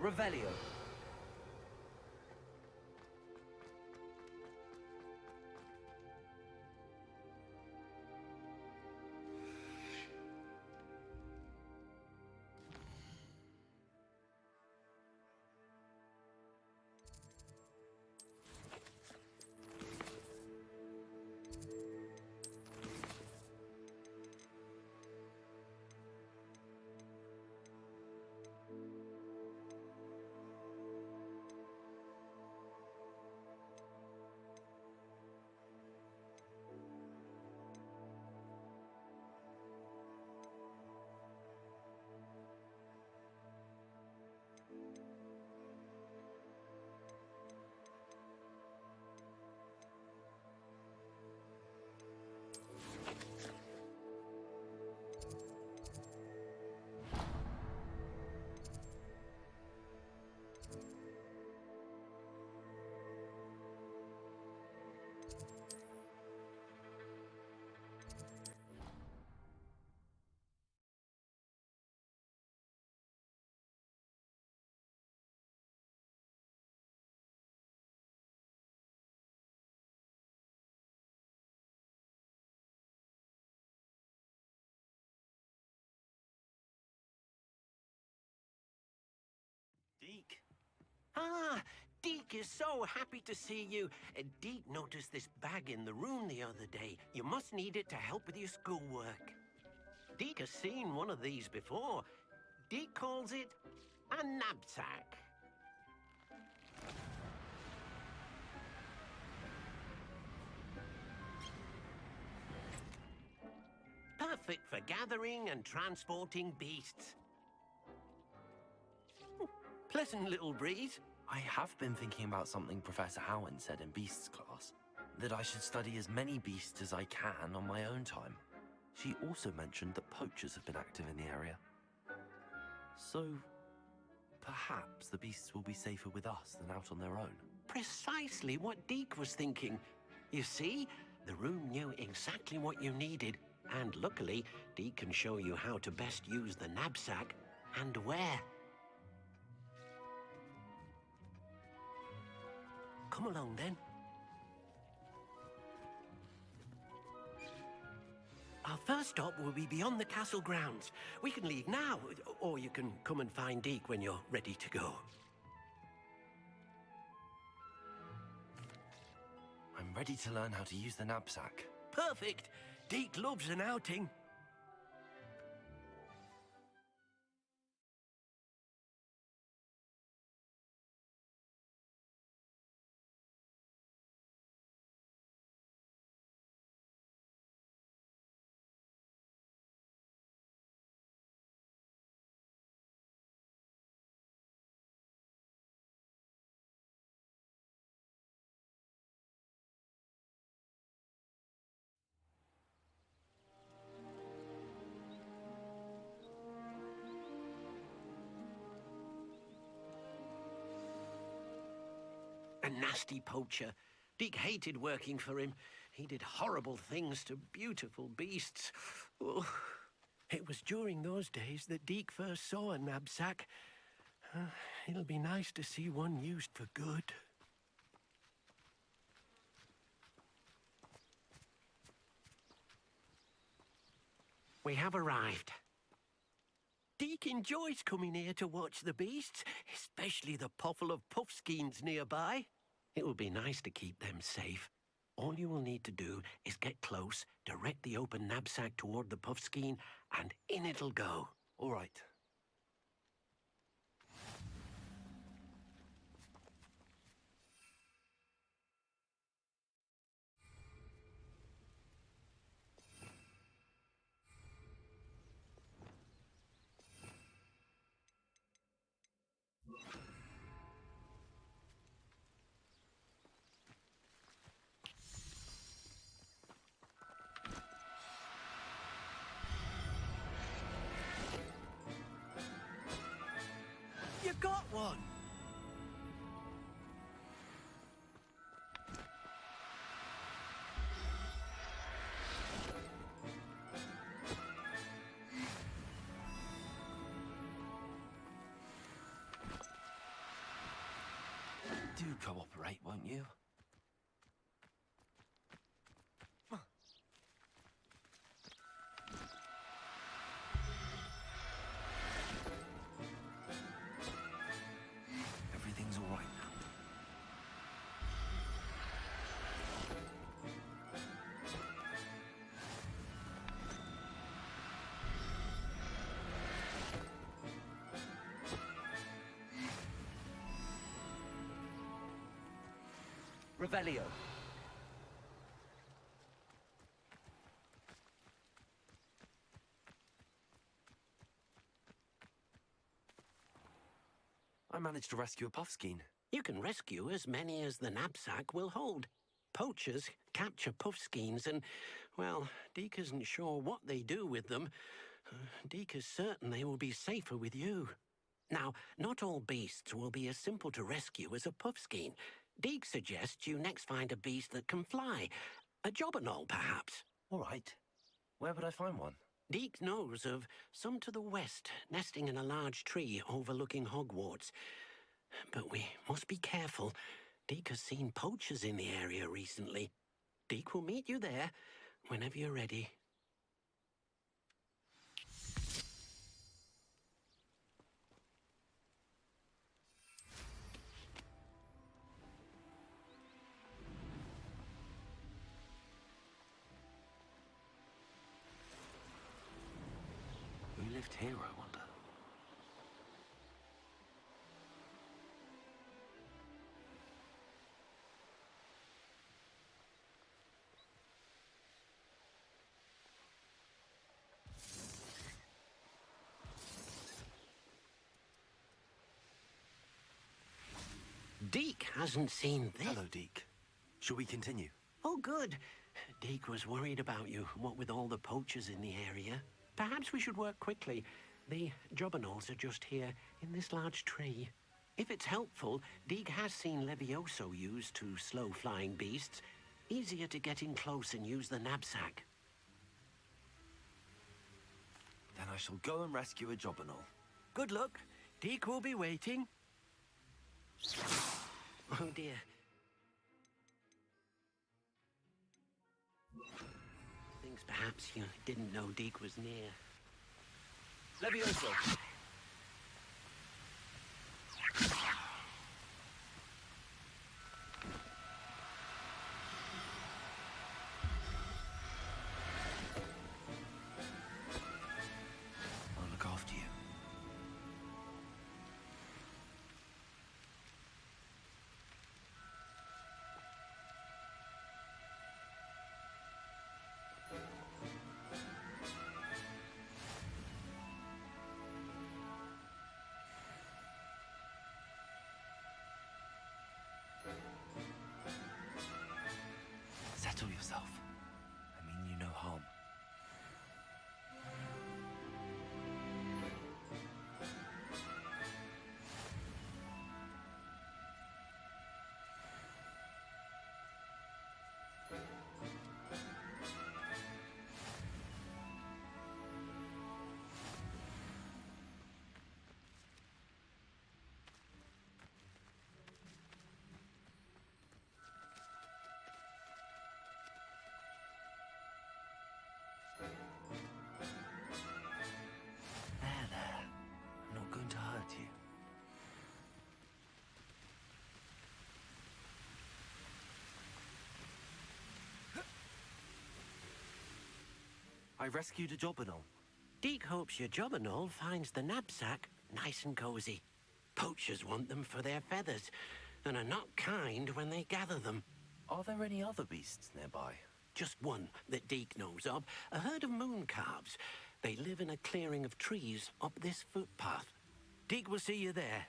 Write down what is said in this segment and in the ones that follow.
Revelio. Deke? Ah, Deke is so happy to see you. Deke noticed this bag in the room the other day. You must need it to help with your schoolwork. Deke has seen one of these before. Deke calls it a knapsack. Perfect for gathering and transporting beasts. Pleasant little breeze. I have been thinking about something Professor Howard said in Beasts class, that I should study as many beasts as I can on my own time. She also mentioned that poachers have been active in the area. So, perhaps the beasts will be safer with us than out on their own. Precisely what Deke was thinking. You see, the room knew exactly what you needed, and luckily, Deke can show you how to best use the knapsack and where. Come along, then. Our first stop will be beyond the castle grounds. We can leave now, or you can come and find Deke when you're ready to go. I'm ready to learn how to use the knapsack. Perfect! Deke loves an outing. A nasty poacher. Deke hated working for him. He did horrible things to beautiful beasts. Oh, it was during those days that Deke first saw a knapsack. It'll be nice to see one used for good. We have arrived. Deke enjoys coming here to watch the beasts, especially the potful of puffskeins nearby. It will be nice to keep them safe. All you will need to do is get close, direct the open knapsack toward the puffskein, and in it'll go. All right. You got one! Do cooperate, won't you? Everything's all right now. Revelio. I managed to rescue a puffskein. You can rescue as many as the knapsack will hold. Poachers capture puffskeins and, well, Deke isn't sure what they do with them. Deke is certain they will be safer with you. Now, not all beasts will be as simple to rescue as a puffskein. Deke suggests you next find a beast that can fly. A jobberknoll, perhaps. All right. Where would I find one? Deke knows of some to the west, nesting in a large tree overlooking Hogwarts. But we must be careful. Deke has seen poachers in the area recently. Deke will meet you there whenever you're ready. Who lived here, I wonder? Deke hasn't seen this. Hello, Deke. Shall we continue? Oh, good. Deke was worried about you, what with all the poachers in the area. Perhaps we should work quickly. The jobberknolls are just here, in this large tree. If it's helpful, Deke has seen Levioso used to slow flying beasts. Easier to get in close and use the knapsack. Then I shall go and rescue a jobberknoll. Good luck. Deke will be waiting. Oh, dear. Thinks perhaps you didn't know Deke was near. Levioso! I'll look after you. Settle yourself. I mean you no harm. There. I'm not going to hurt you. I rescued a jobberknoll. Deke hopes your jobberknoll finds the knapsack nice and cozy. Poachers want them for their feathers, and are not kind when they gather them. Are there any other beasts nearby? Just one that Deke knows of, a herd of moon calves. They live in a clearing of trees up this footpath. Deke will see you there.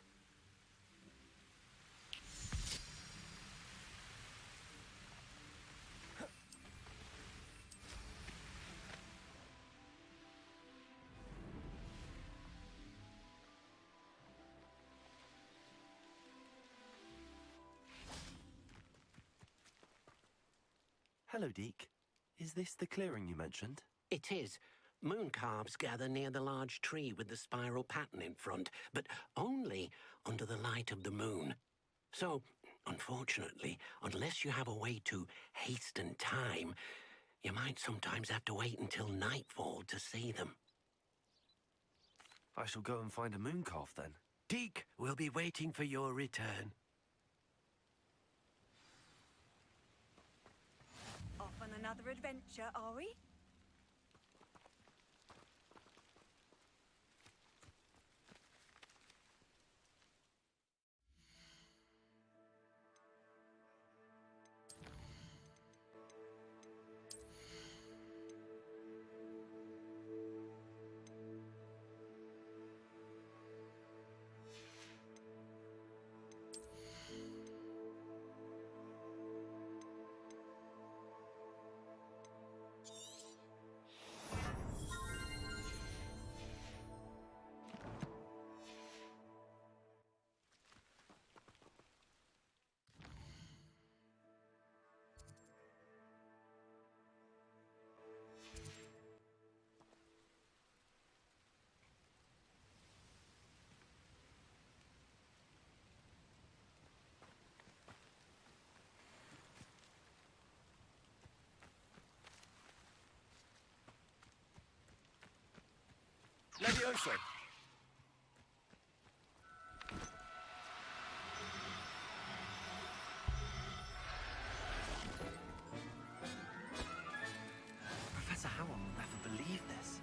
Hello, Deke. Is this the clearing you mentioned? It is. Moon calves gather near the large tree with the spiral pattern in front, but only under the light of the moon. So, Unfortunately, unless you have a way to hasten time, you might sometimes have to wait until nightfall to see them. I shall go and find a moon calf then. Deke will be waiting for your return. Off on another adventure, are we? Levioso! Professor Howell will never believe this.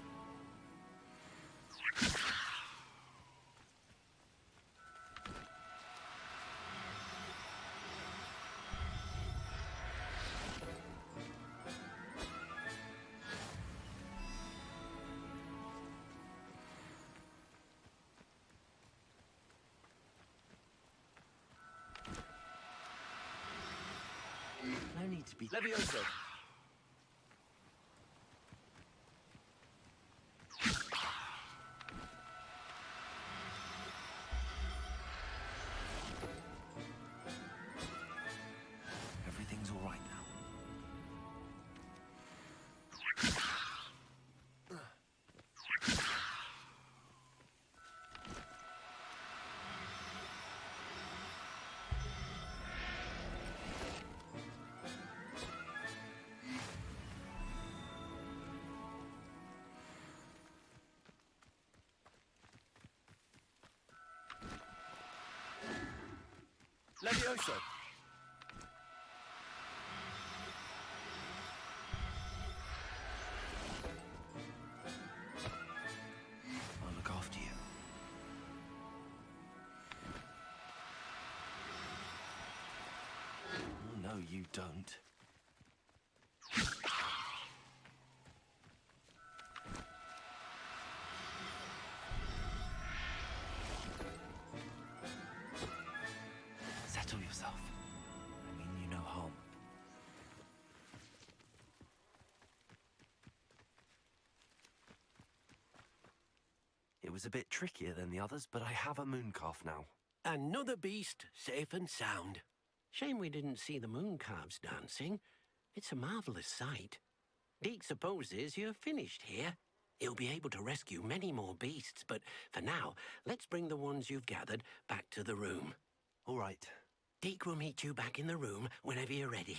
No need to be... Levioso! Everything's all right now. Levioso! I'll look after you. Oh, no, you don't. Settle yourself. I mean you no harm. It was a bit trickier than the others, but I have a moon calf now. Another beast, safe and sound. Shame we didn't see the moon calves dancing. It's a marvelous sight. Deke supposes you're finished here. He'll be able to rescue many more beasts, but for now, let's bring the ones you've gathered back to the room. All right. Deke will meet you back in the room whenever you're ready.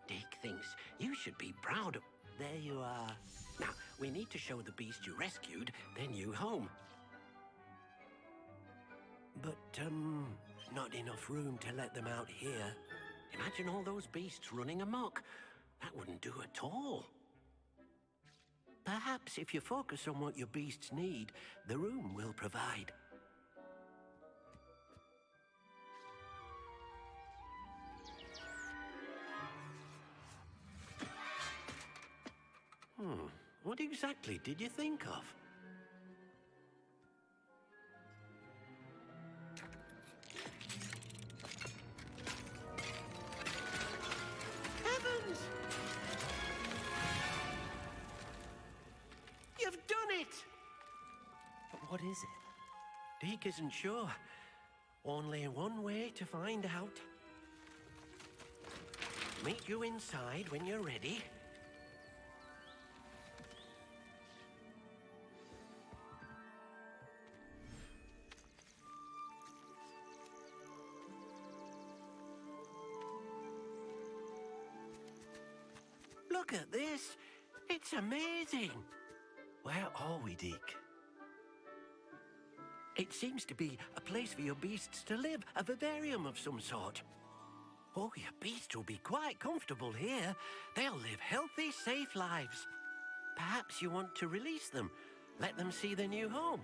Deke thinks you should be proud of... There you are. Now, we need to show the beast you rescued their new home. But, not enough room to let them out here. Imagine all those beasts running amok. That wouldn't do at all. Perhaps if you focus on what your beasts need, the room will provide. What exactly did you think of? hands! You've done it! But what is it? Deke isn't sure. Only one way to find out. Meet you inside when you're ready. Look at this. It's amazing. Where are we, Deke? It seems to be a place for your beasts to live, a vivarium of some sort. Oh, your beasts will be quite comfortable here. They'll live healthy, safe lives. Perhaps you want to release them, let them see their new home.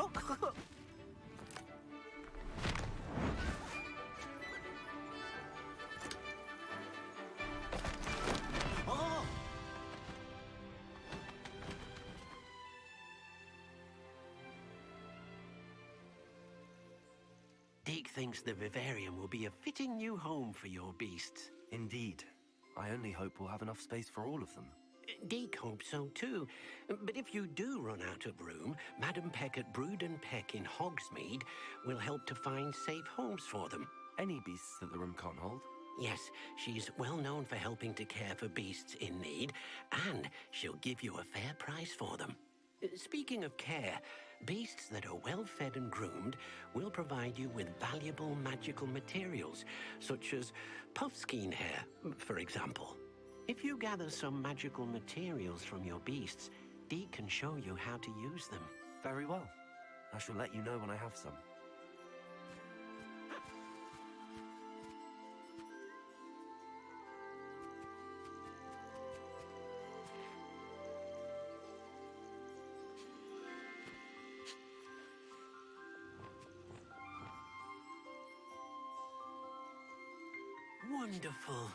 Oh, oh! Deke thinks the vivarium will be a fitting new home for your beasts. Indeed. I only hope we'll have enough space for all of them. Deke hopes so too. But if you do run out of room, Madam Peck at Brood and Peck in Hogsmeade will help to find safe homes for them. Any beasts that the room can't hold? Yes, she's well known for helping to care for beasts in need, and she'll give you a fair price for them. Speaking of care, beasts that are well fed and groomed will provide you with valuable magical materials, such as puffskein hair, for example. If you gather some magical materials from your beasts, Deke can show you how to use them. Very well. I shall let you know when I have some. Wonderful.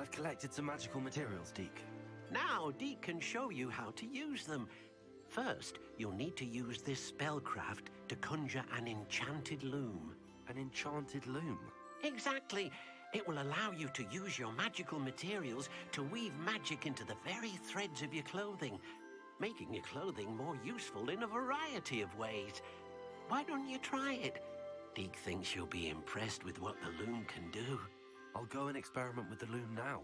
I've collected some magical materials, Deke. Now, Deke can show you how to use them. First, you'll need to use this spellcraft to conjure an enchanted loom. An enchanted loom? Exactly. It will allow you to use your magical materials to weave magic into the very threads of your clothing, making your clothing more useful in a variety of ways. Why don't you try it? Deke thinks you'll be impressed with what the loom can do. I'll go and experiment with the loom now.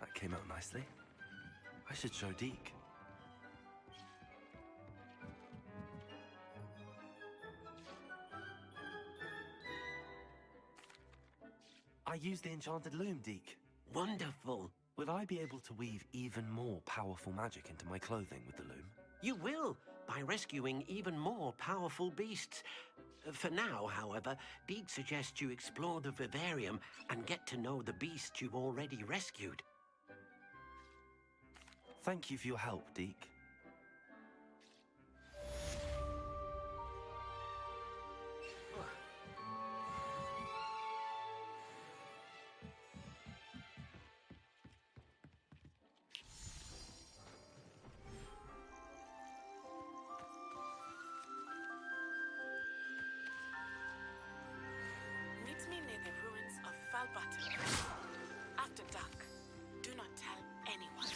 That came out nicely. I should show Deke. I used the enchanted loom, Deke. Wonderful. Will I be able to weave even more powerful magic into my clothing with the loom? You will, by rescuing even more powerful beasts. For now, however, Deke suggests you explore the vivarium and get to know the beasts you've already rescued. Thank you for your help, Deke. Meet me near the ruins of Falbutton. After dark. Do not tell anyone.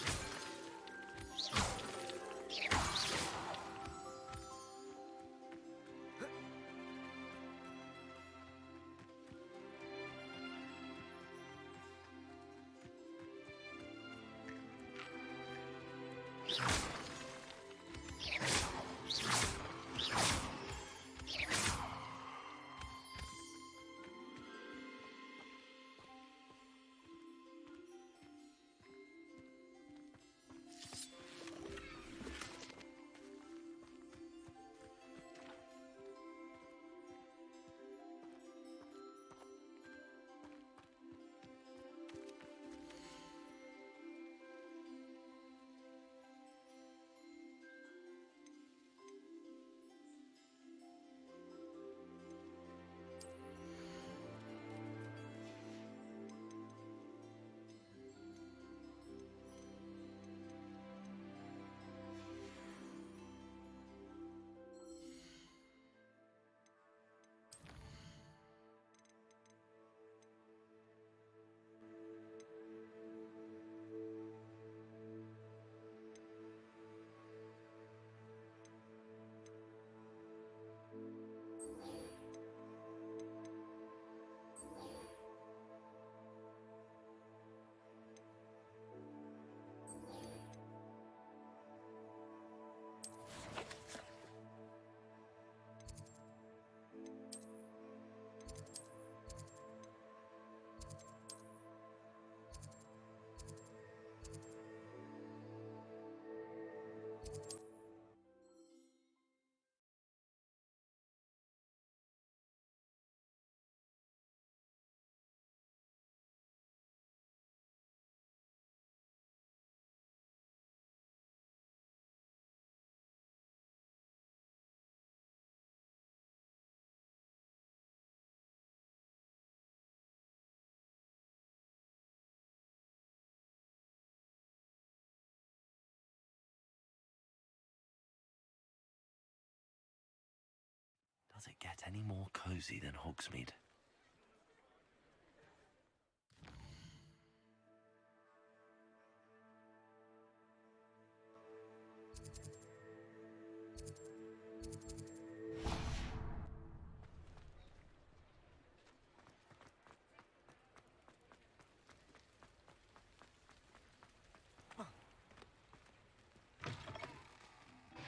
Does it get any more cozy than Hogsmeade?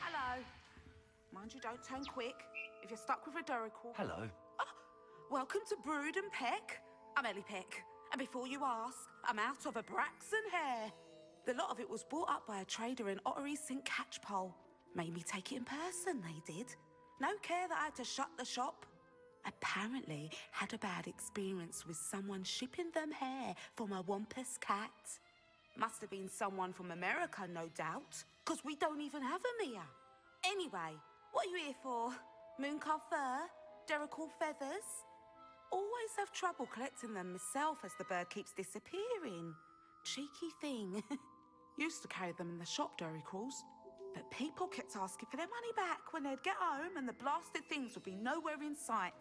Hello. Mind you don't turn quick. If you're stuck with a Duracle. Hello. Welcome to Brood and Peck. I'm Ellie Peck. And before you ask, I'm out of a Braxton hair. The lot of it was bought up by a trader in Ottery St. Catchpole. Made me take it in person, they did. No care that I had to shut the shop. Apparently had a bad experience with someone shipping them hair from a Wampus cat. Must have been someone from America, no doubt, because we don't even have them here. Anyway, what are you here for? Mooncalf fur? Duracle feathers? Always have trouble collecting them myself as the bird keeps disappearing. Cheeky thing. Used to carry them in the shop, Duracles. But people kept asking for their money back when they'd get home and the blasted things would be nowhere in sight.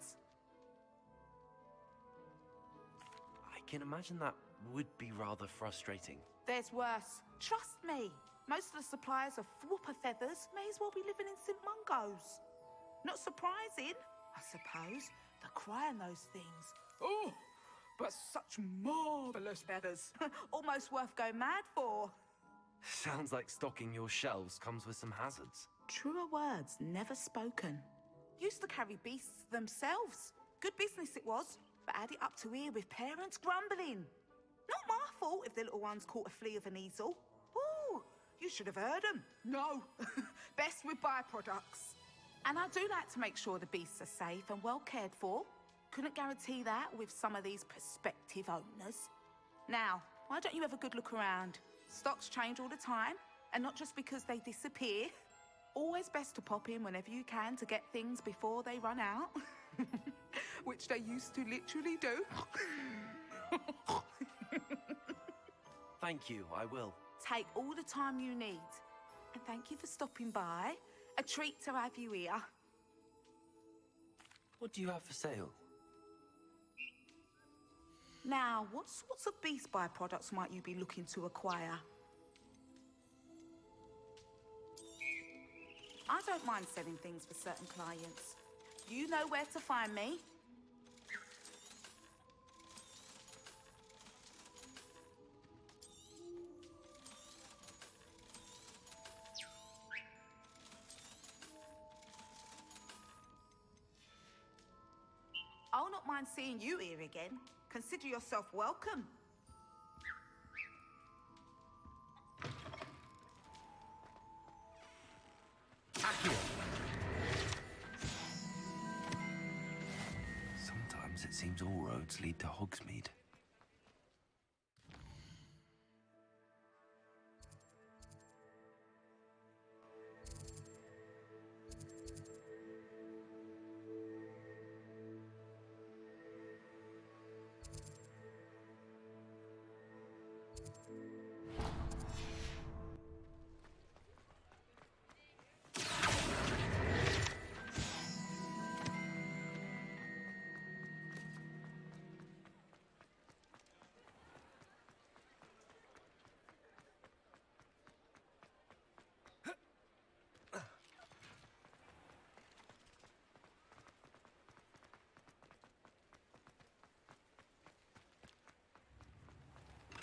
I can imagine that would be rather frustrating. There's worse. Trust me. Most of the suppliers of whooper feathers may as well be living in St. Mungo's. Not surprising, I suppose, the cry on those things. Oh, but such marvellous feathers. Almost worth going mad for. Sounds like stocking your shelves comes with some hazards. Truer words never spoken. Used to carry beasts themselves. Good business it was, but add it up to here with parents grumbling. Not my fault if the little ones caught a flea of an easel. Ooh, you should have heard them. No, best with byproducts. And I do like to make sure the beasts are safe and well cared for. Couldn't guarantee that with some of these prospective owners. Now, why don't you have a good look around? Stocks change all the time. And not just because they disappear. Always best to pop in whenever you can to get things before they run out. Which they used to literally do. Thank you, I will. Take all the time you need. And thank you for stopping by. A treat to have you here. What do you have for sale? Now, what sorts of beast byproducts might you be looking to acquire? I don't mind selling things for certain clients. You know where to find me. I'll not mind seeing you here again. Consider yourself welcome. Sometimes it seems all roads lead to Hogsmeade.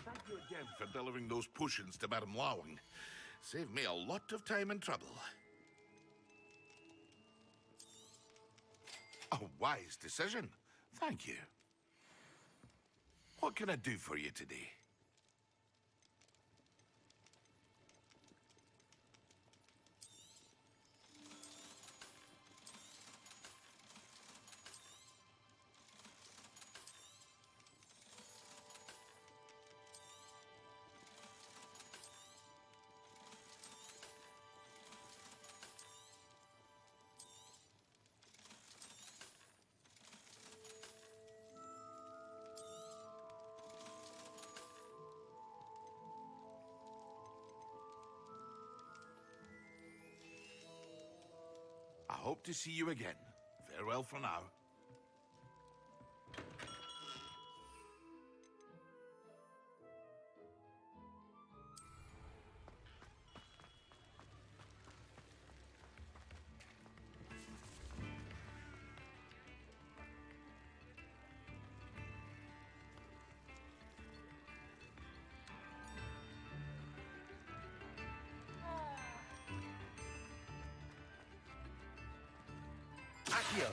Thank you again for delivering those potions to Madame Lawing. Saved me a lot of time and trouble. A wise decision. Thank you. What can I do for you today? I hope to see you again. Farewell for now. Accio!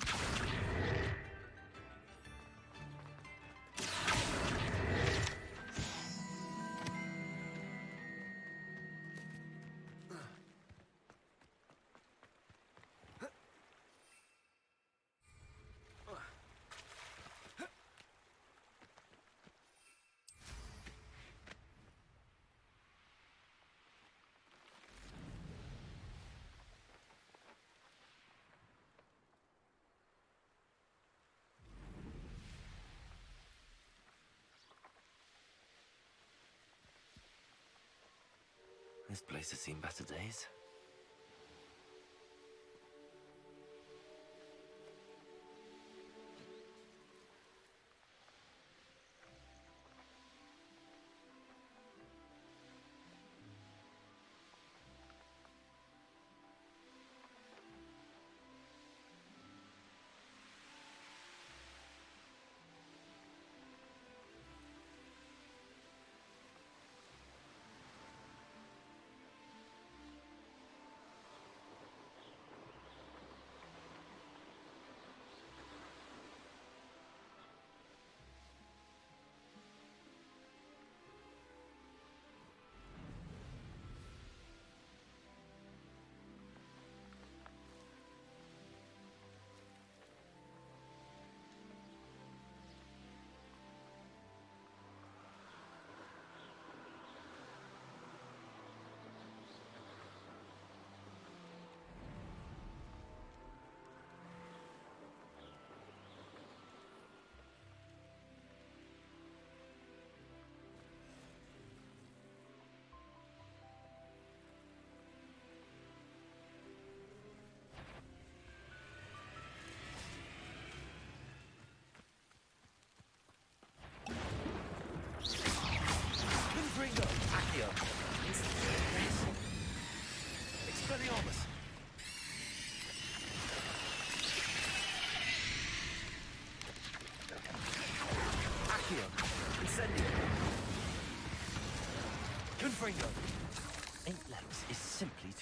This place has seen better days.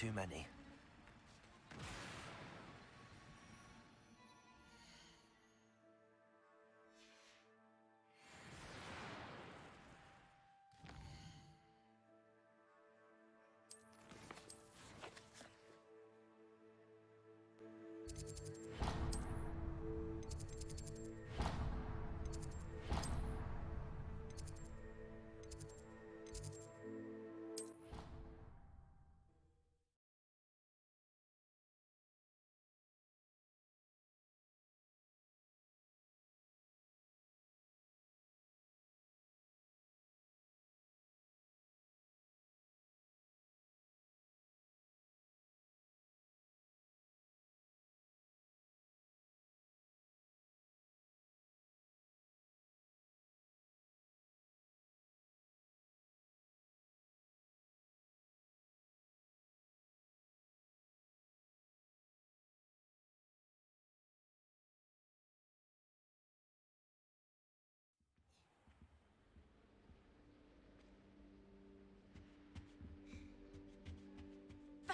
too many.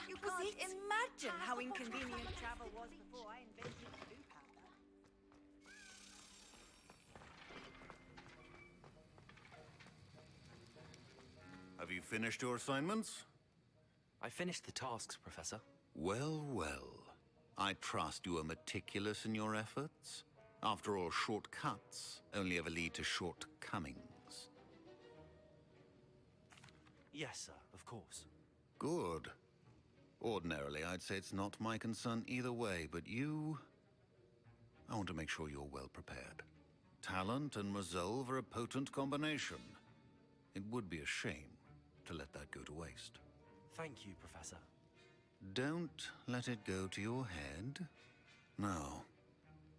You can't imagine how inconvenient travel was before I invented blue powder. Have you finished your assignments? I finished the tasks, Professor. Well, well. I trust you are meticulous in your efforts. After all, shortcuts only ever lead to shortcomings. Yes, sir, of course. Good. Ordinarily, I'd say it's not my concern either way, but you... I want to make sure you're well prepared. Talent and resolve are a potent combination. It would be a shame to let that go to waste. Thank you, Professor. Don't let it go to your head. Now,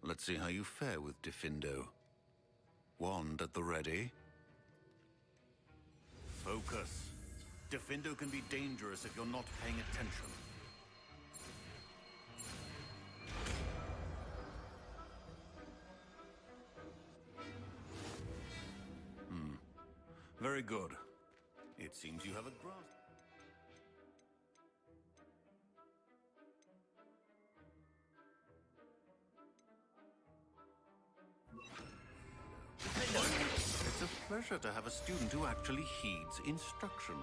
let's see how you fare with Diffindo. Wand at the ready. Focus. Diffindo can be dangerous if you're not paying attention. Very good. It seems you have a grasp. It's a pleasure to have a student who actually heeds instruction.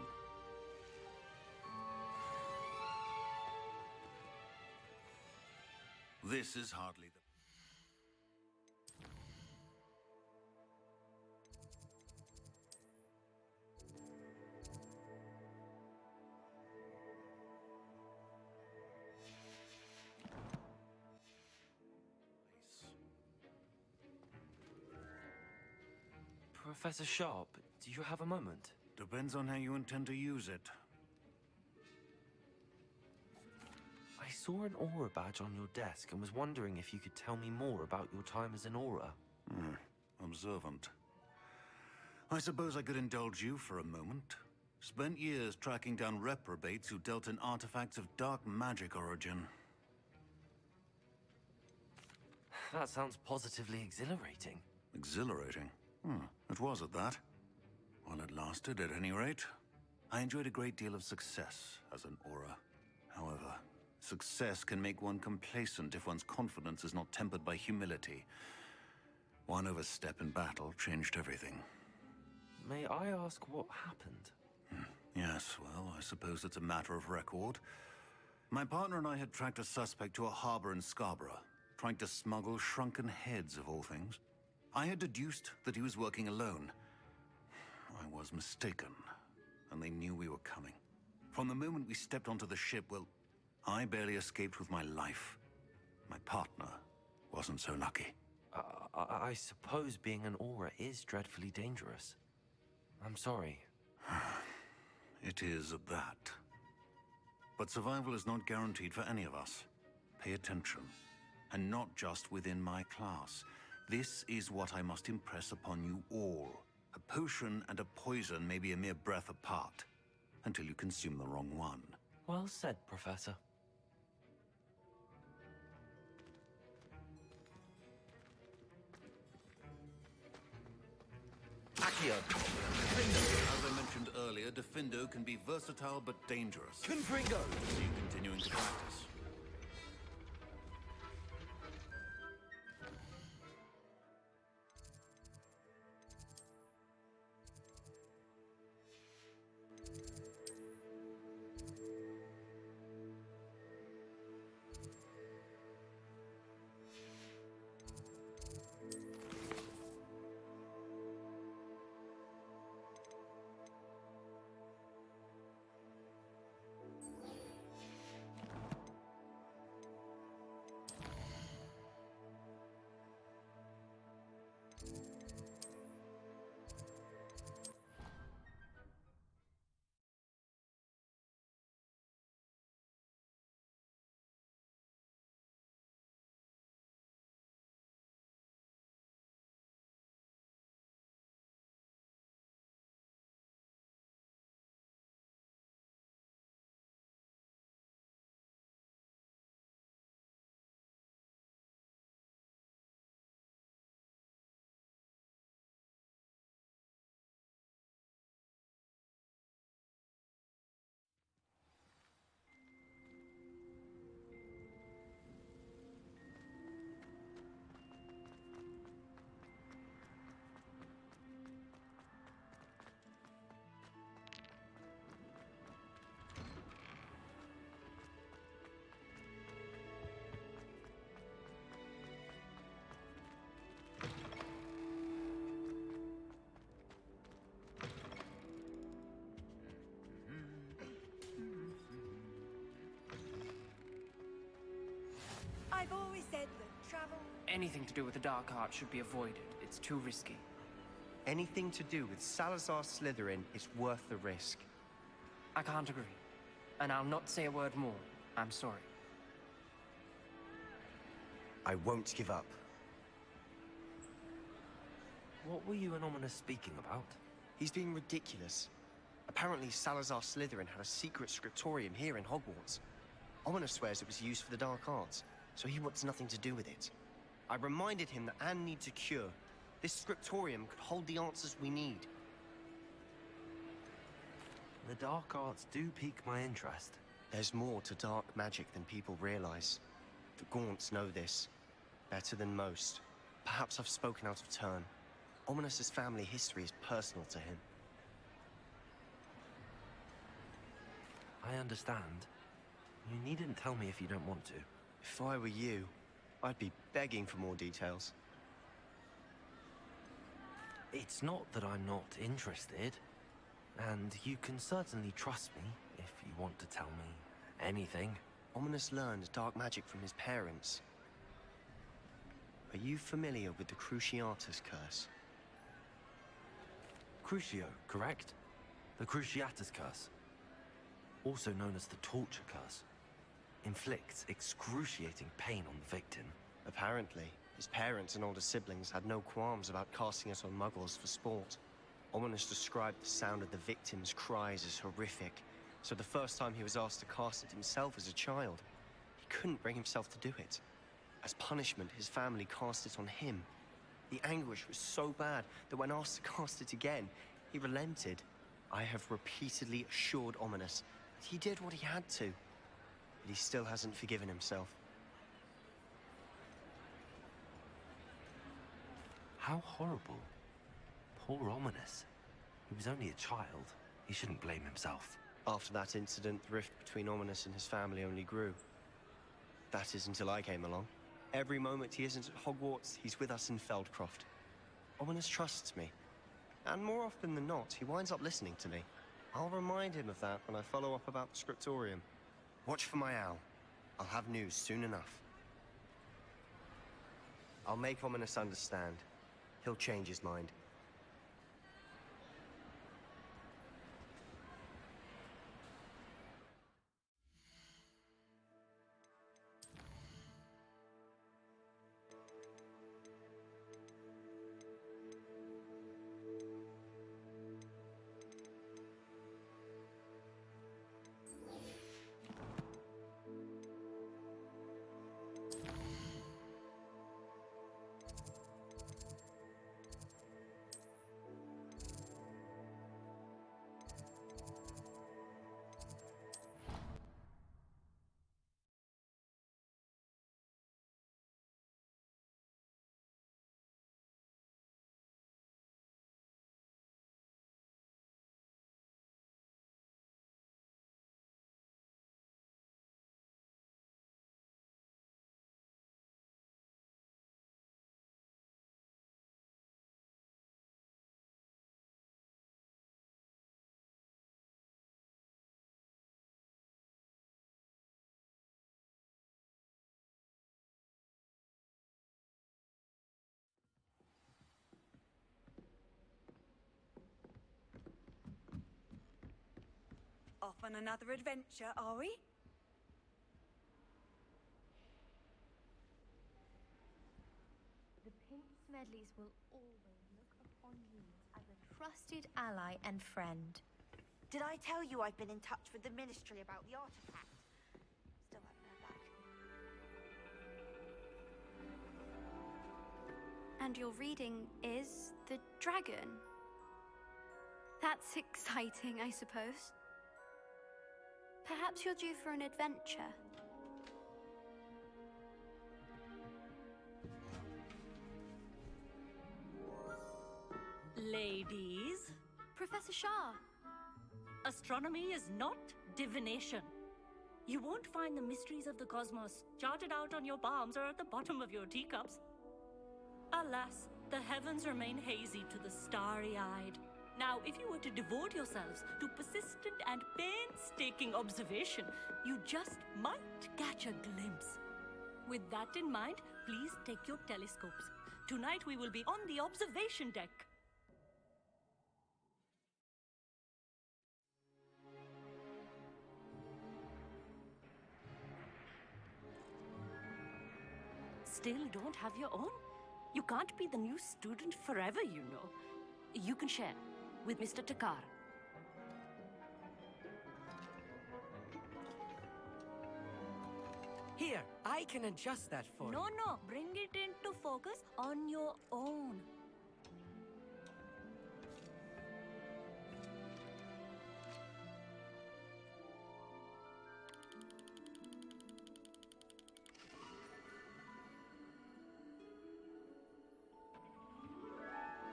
This is hardly the... Professor Sharp, do you have a moment? Depends on how you intend to use it. I saw an aura badge on your desk and was wondering if you could tell me more about your time as an aura. Observant. I suppose I could indulge you for a moment. Spent years tracking down reprobates who dealt in artifacts of dark magic origin. That sounds positively exhilarating. Exhilarating? It was at that. While it lasted, at any rate. I enjoyed a great deal of success as an aura. However, success can make one complacent if one's confidence is not tempered by humility. One overstep in battle changed everything. May I ask what happened? Yes, well, I suppose it's a matter of record. My partner and I had tracked a suspect to a harbor in Scarborough, trying to smuggle shrunken heads of all things. I had deduced that he was working alone. I was mistaken, and they knew we were coming. From the moment we stepped onto the ship, well, I barely escaped with my life. My partner wasn't so lucky. I suppose being an aura is dreadfully dangerous. I'm sorry. It is at that. But survival is not guaranteed for any of us. Pay attention. And not just within my class. This is what I must impress upon you all. A potion and a poison may be a mere breath apart, until you consume the wrong one. Well said, Professor. Accio! As I mentioned earlier, earlier, Defendo can be versatile but dangerous. Confringo! See you continuing to practice. I've always said that travel... Anything to do with the dark art should be avoided. It's too risky. Anything to do with Salazar Slytherin is worth the risk. I can't agree. And I'll not say a word more. I'm sorry. I won't give up. What were you and Ominous speaking about? He's being ridiculous. Apparently Salazar Slytherin had a secret scriptorium here in Hogwarts. Ominous swears it was used for the dark arts, so he wants nothing to do with it. I reminded him that Anne needs a cure. This scriptorium could hold the answers we need. The dark arts do pique my interest. There's more to dark magic than people realize. The Gaunts know this better than most. Perhaps I've spoken out of turn. Ominous's family history is personal to him. I understand. You needn't tell me if you don't want to. If I were you, I'd be begging for more details. It's not that I'm not interested. And you can certainly trust me if you want to tell me anything. Ominous learned dark magic from his parents. Are you familiar with the Cruciatus curse? Crucio, correct? The Cruciatus curse. Also known as the torture curse. Inflicts excruciating pain on the victim. Apparently, his parents and older siblings had no qualms about casting it on muggles for sport. Ominous described the sound of the victim's cries as horrific, so the first time he was asked to cast it himself as a child, he couldn't bring himself to do it. As punishment, his family cast it on him. The anguish was so bad that when asked to cast it again, he relented. I have repeatedly assured Ominous that he did what he had to, but he still hasn't forgiven himself. How horrible. Poor Ominous. He was only a child. He shouldn't blame himself. After that incident, the rift between Ominous and his family only grew. That is until I came along. Every moment he isn't at Hogwarts, he's with us in Feldcroft. Ominous trusts me. And more often than not, he winds up listening to me. I'll remind him of that when I follow up about the scriptorium. Watch for my owl. I'll have news soon enough. I'll make Ominous understand. He'll change his mind. Off on another adventure, are we? The Pink Smedleys will always look upon you as a trusted ally and friend. Did I tell you I've been in touch with the Ministry about the artifact? Still haven't heard back. And your reading is the dragon. That's exciting, I suppose. Perhaps you're due for an adventure. Ladies, Professor Shah. astronomy is not divination. You won't find the mysteries of the cosmos charted out on your palms or at the bottom of your teacups. Alas, the heavens remain hazy to the starry-eyed. Now, if you were to devote yourselves to persistent and painstaking observation, you just might catch a glimpse. With that in mind, please take your telescopes. Tonight we will be on the observation deck. Still don't have your own? You can't be the new student forever, you know. You can share with Mr. Takar. Here, I can adjust that for you. No, bring it into focus on your own.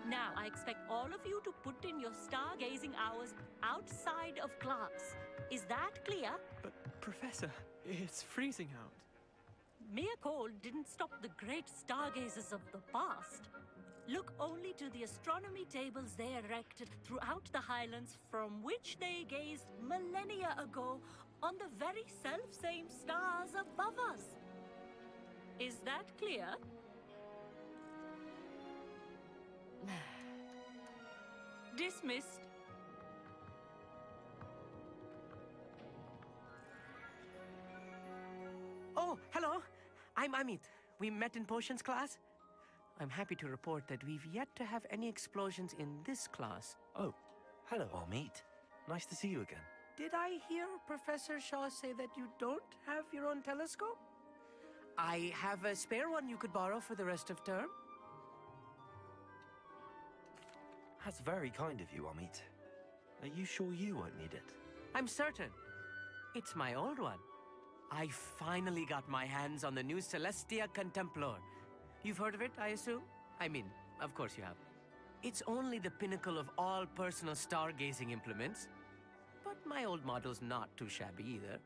Now, I expect all of you to put in your stargazing hours outside of class. Is that clear? But, Professor, it's freezing out. Mere cold didn't stop the great stargazers of the past. Look only to the astronomy tables they erected throughout the highlands from which they gazed millennia ago on the very self-same stars above us. Is that clear? Dismissed. Oh, hello. I'm Amit. We met in potions class. I'm happy to report that we've yet to have any explosions in this class. Oh, hello, Amit. Nice to see you again. Did I hear Professor Shaw say that you don't have your own telescope? I have a spare one you could borrow for the rest of term. That's very kind of you, Amit. Are you sure you won't need it? I'm certain. It's my old one. I finally got my hands on the new Celestia Contemplar. You've heard of it, I assume? I mean, of course you have. It's only the pinnacle of all personal stargazing implements. But my old model's not too shabby either.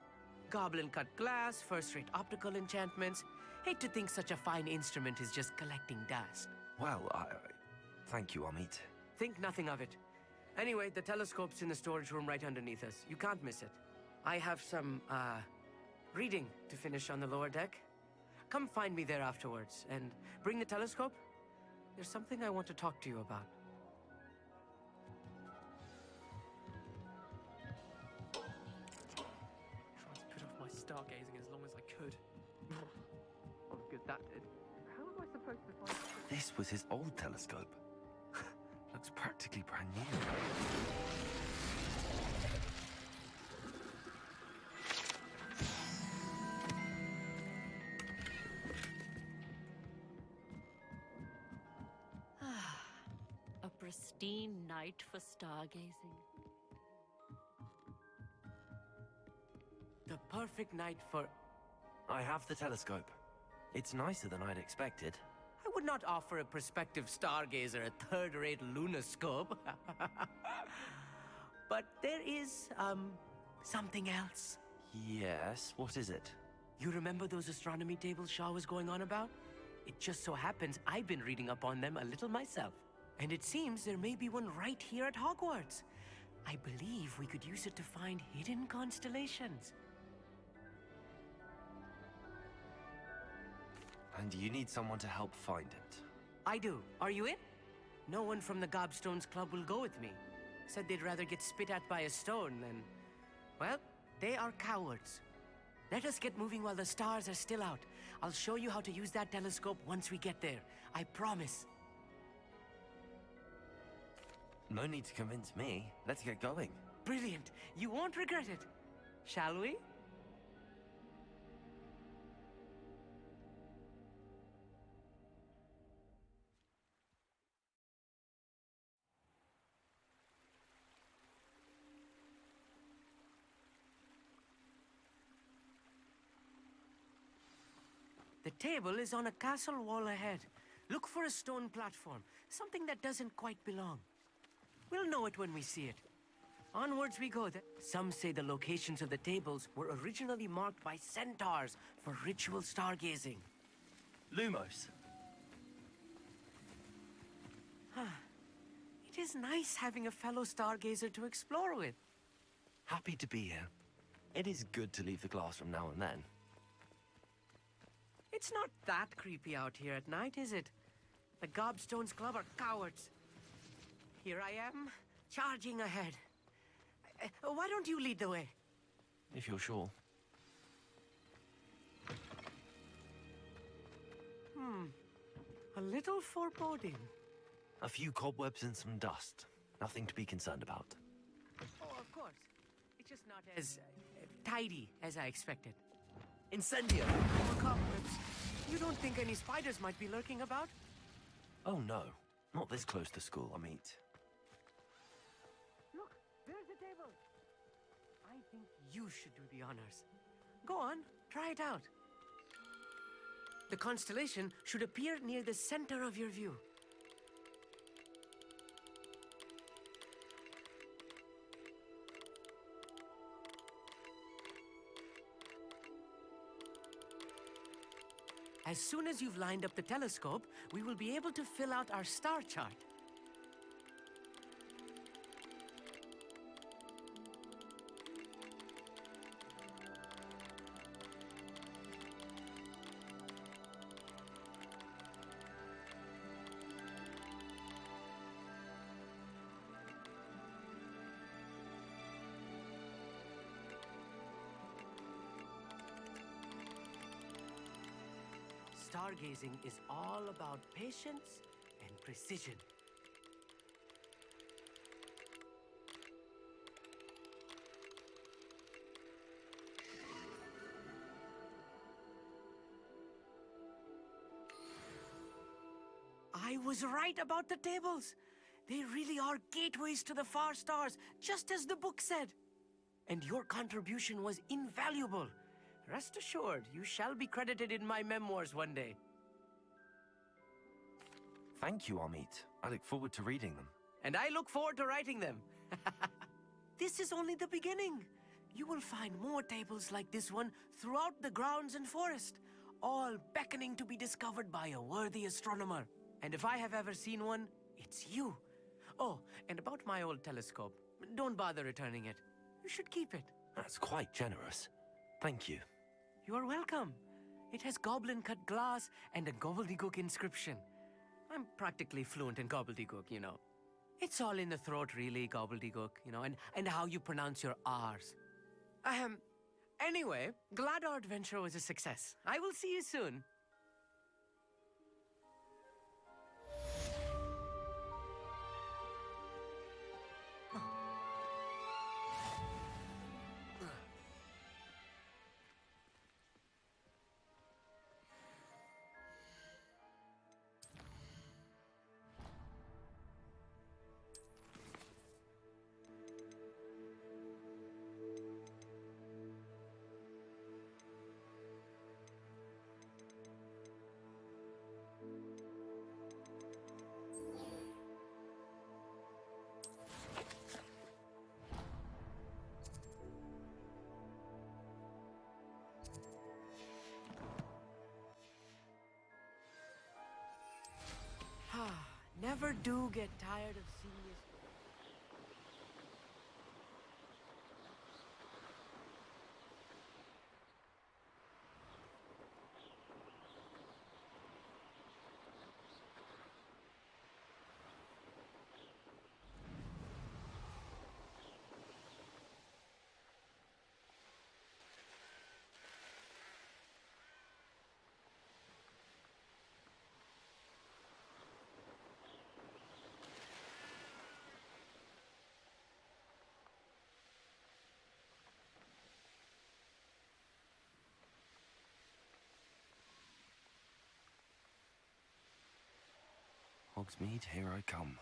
Goblin-cut glass, first-rate optical enchantments. Hate to think such a fine instrument is just collecting dust. Well, thank you, Amit. Think nothing of it. Anyway, the telescope's in the storage room right underneath us. You can't miss it. I have some, reading to finish on the lower deck. Come find me there afterwards, and bring the telescope. There's something I want to talk to you about. Tried to put off my stargazing as long as I could. Oh, good that did. How am I supposed to find... This was his old telescope. Looks practically brand new. A pristine night for stargazing. The perfect night for... I have the telescope. It's nicer than I'd expected. I would not offer a prospective stargazer a third-rate lunoscope. But there is, something else. Yes, what is it? You remember those astronomy tables Shaw was going on about? It just so happens I've been reading up on them a little myself. And it seems there may be one right here at Hogwarts. I believe we could use it to find hidden constellations. And you need someone to help find it. I do. Are you in? No one from the Gobstones Club will go with me. Said they'd rather get spit at by a stone than Well, they are cowards. Let us get moving while the stars are still out. I'll show you how to use that telescope once we get there. I promise. No need to convince me. Let's get going. Brilliant. You won't regret it. Shall we? The table is on a castle wall ahead. Look for a stone platform, something that doesn't quite belong. We'll know it when we see it. Onwards we go. Some say the locations of the tables were originally marked by centaurs for ritual stargazing. Lumos. It is nice having a fellow stargazer to explore with. Happy to be here. It is good to leave the classroom now and then. It's not that creepy out here at night, is it? The Gobstones Club are cowards. Here I am, charging ahead. Why don't you lead the way? If you're sure. A little foreboding. A few cobwebs and some dust. Nothing to be concerned about. Oh, of course. It's just not as tidy as I expected. Incendio! More cobwebs. You don't think any spiders might be lurking about? Oh no. Not this close to school, I mean. Look, there's the table. I think you should do the honors. Go on, try it out. The constellation should appear near the center of your view. As soon as you've lined up the telescope, we will be able to fill out our star chart. Stargazing is all about patience and precision. I was right about the tables. They really are gateways to the far stars, just as the book said. And your contribution was invaluable. Rest assured, you shall be credited in my memoirs one day. Thank you, Amit. I look forward to reading them. And I look forward to writing them. This is only the beginning. You will find more tables like this one throughout the grounds and forest, all beckoning to be discovered by a worthy astronomer. And if I have ever seen one, it's you. Oh, and about my old telescope, don't bother returning it. You should keep it. That's quite generous. Thank you. You are welcome. It has goblin-cut glass and a gobbledygook inscription. I'm practically fluent in gobbledygook, you know. It's all in the throat, really, gobbledygook, you know, and how you pronounce your R's. Anyway, glad our adventure was a success. I will see you soon. Never do get tired of seeing this. Hogsmeade, here I come.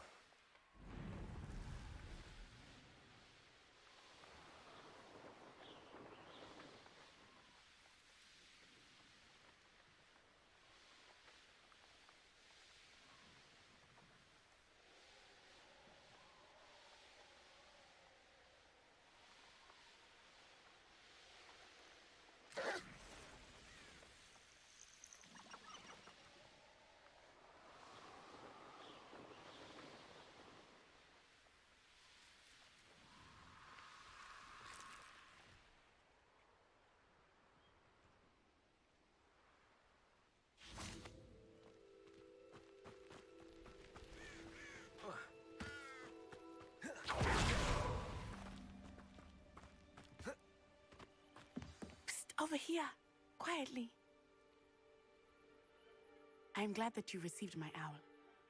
Over here, quietly. I am glad that you received my owl.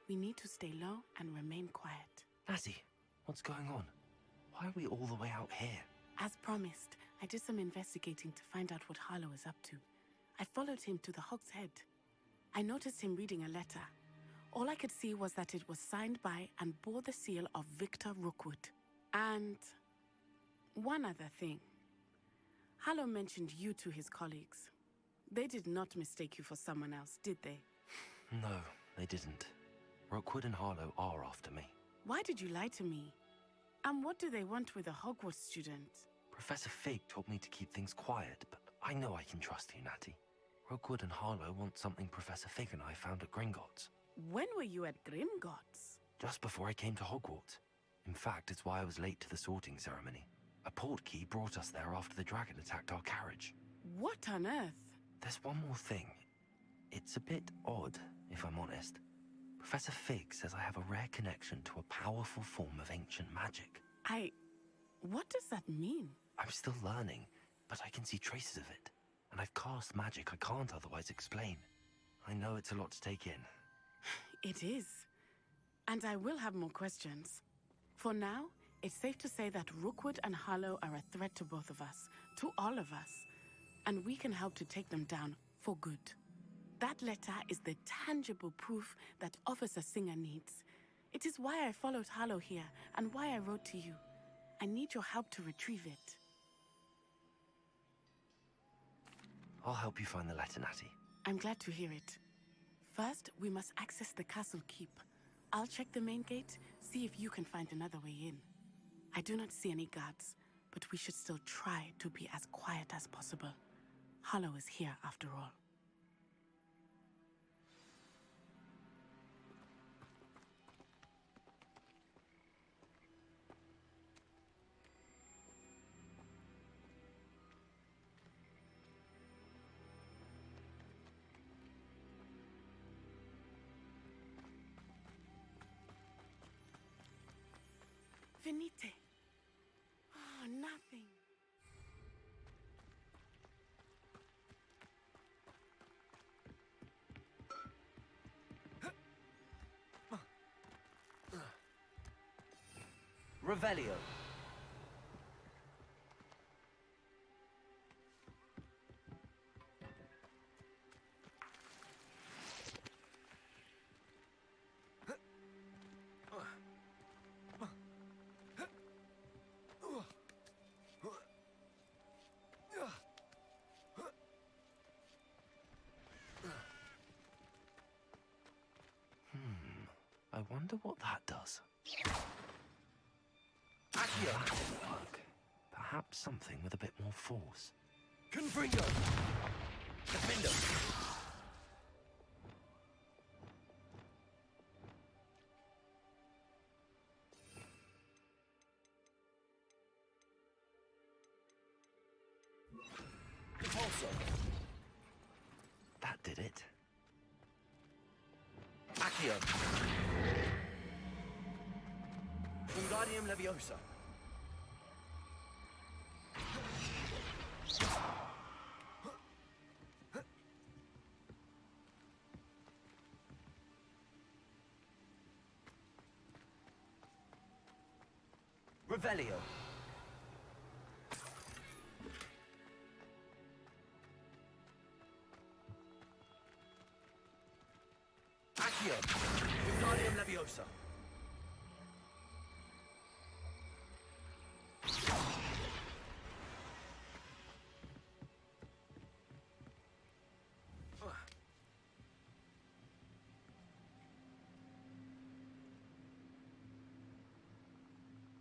We need to stay low and remain quiet. Natty, what's going on? Why are we all the way out here? As promised, I did some investigating to find out what Harlow is up to. I followed him to the Hog's Head. I noticed him reading a letter. All I could see was that it was signed by and bore the seal of Victor Rookwood. And one other thing. Harlow mentioned you to his colleagues. They did not mistake you for someone else, did they? No, they didn't. Rookwood and Harlow are after me. Why did you lie to me? And what do they want with a Hogwarts student? Professor Fig told me to keep things quiet, but I know I can trust you, Natty. Rookwood and Harlow want something Professor Fig and I found at Gringotts. When were you at Gringotts? Just before I came to Hogwarts. In fact, it's why I was late to the sorting ceremony. A portkey brought us there after the dragon attacked our carriage. What on earth? There's one more thing. It's a bit odd, if I'm honest. Professor Fig says I have a rare connection to a powerful form of ancient magic. What does that mean? I'm still learning, but I can see traces of it. And I've cast magic I can't otherwise explain. I know it's a lot to take in. It is. And I will have more questions. For now, it's safe to say that Rookwood and Harlow are a threat to both of us, to all of us. And we can help to take them down for good. That letter is the tangible proof that Officer Singer needs. It is why I followed Harlow here and why I wrote to you. I need your help to retrieve it. I'll help you find the letter, Natty. I'm glad to hear it. First, we must access the castle keep. I'll check the main gate, see if you can find another way in. I do not see any guards, but we should still try to be as quiet as possible. Harlow is here after all. Venite. Oh, nothing. Revelio. I wonder what that does. That will work. Perhaps something with a bit more force. Confringo! Defendo! Impulso! That did it. Accio! Wingardium Leviosa! Revelio. Accio! Wingardium Wingardium Leviosa.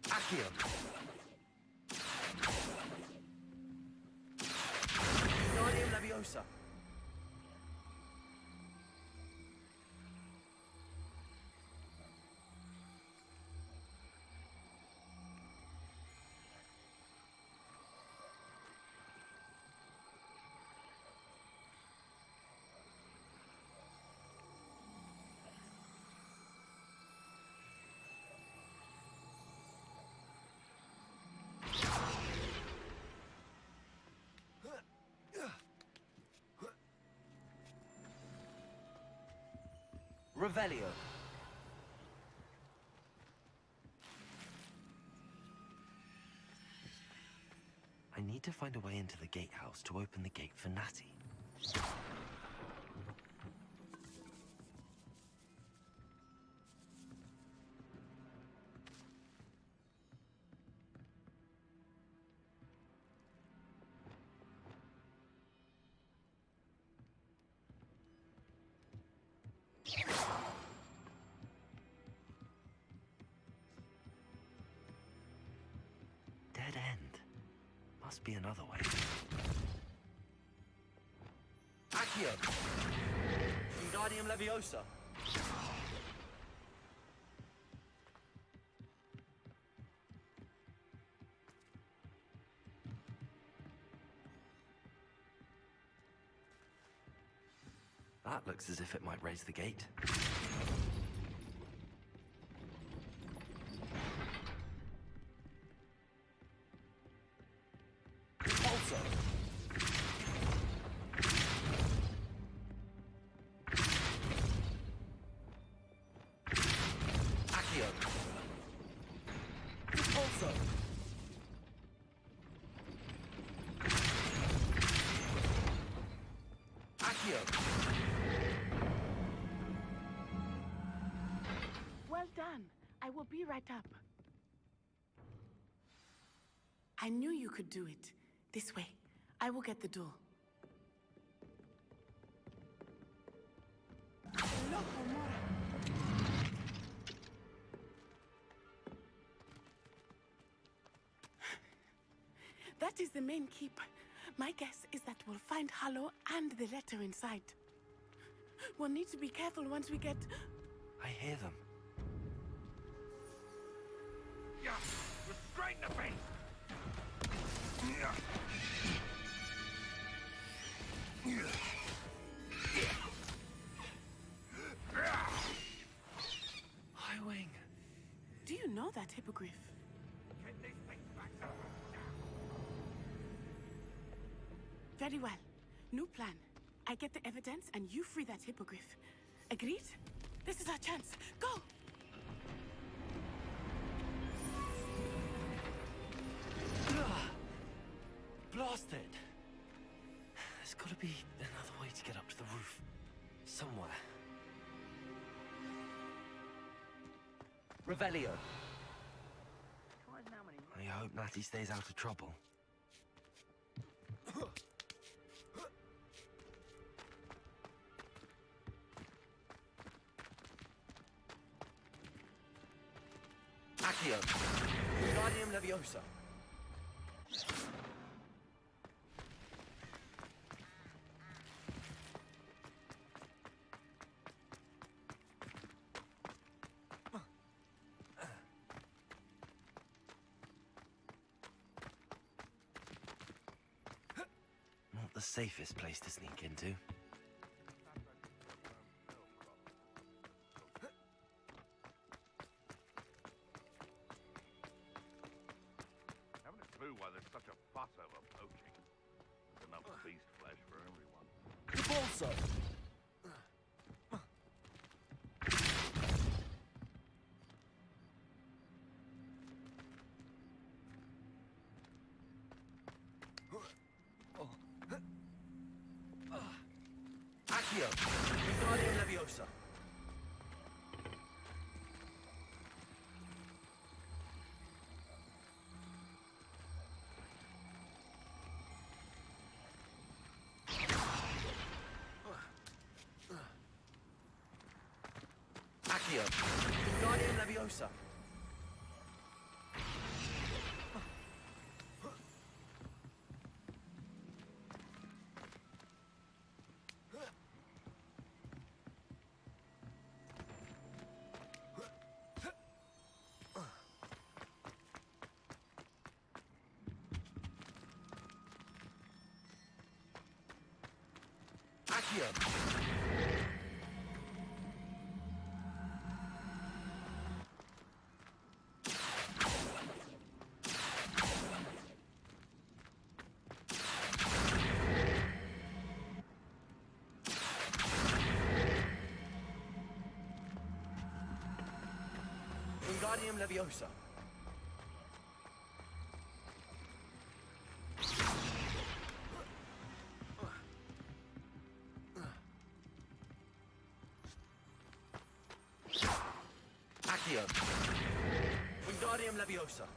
Accio. Wingardium Leviosa. Revelio. I need to find a way into the gatehouse to open the gate for Natty. Dead end. Must be another way. Accio! Wingardium Leviosa. That looks as if it might raise the gate. Also. Accio. Also. Accio. Well done. I will be right up. I knew you could do it. This way. I will get the door. That is the main keep. My guess is that we'll find Hallow and the letter inside. We'll need to be careful once we get... I hear them. Yeah, restrain the beast! Highwing. Do you know that hippogriff? Get these things back up. Very well. New plan. I get the evidence and you free that hippogriff. Agreed? This is our chance. Go! Blasted! There's gotta be another way to get up to the roof. Somewhere. Revelio. I hope Natty stays out of trouble. Accio. Wingardium Leviosa. Not the safest place to sneak into. Haven't a clue why there's such a fuss over poaching. There's enough beast flesh for everyone. Also. Accio. Wingardium Leviosa. Accio. Wingardium Leviosa. Accio. Wingardium Leviosa. Accio. Wingardium Leviosa.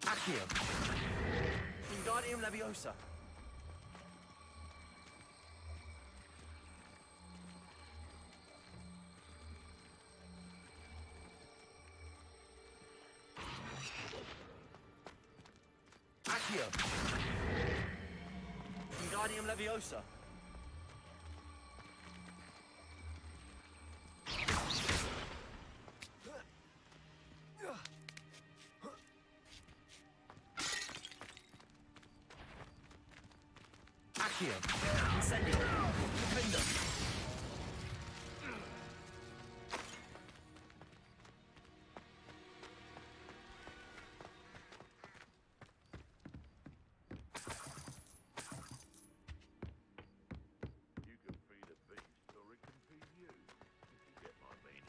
Accio. Wingardium Leviosa. Accio. Wingardium Leviosa. Accio. Incendio. Defender. You can feed a beast, or it can feed you, if you get my meaning.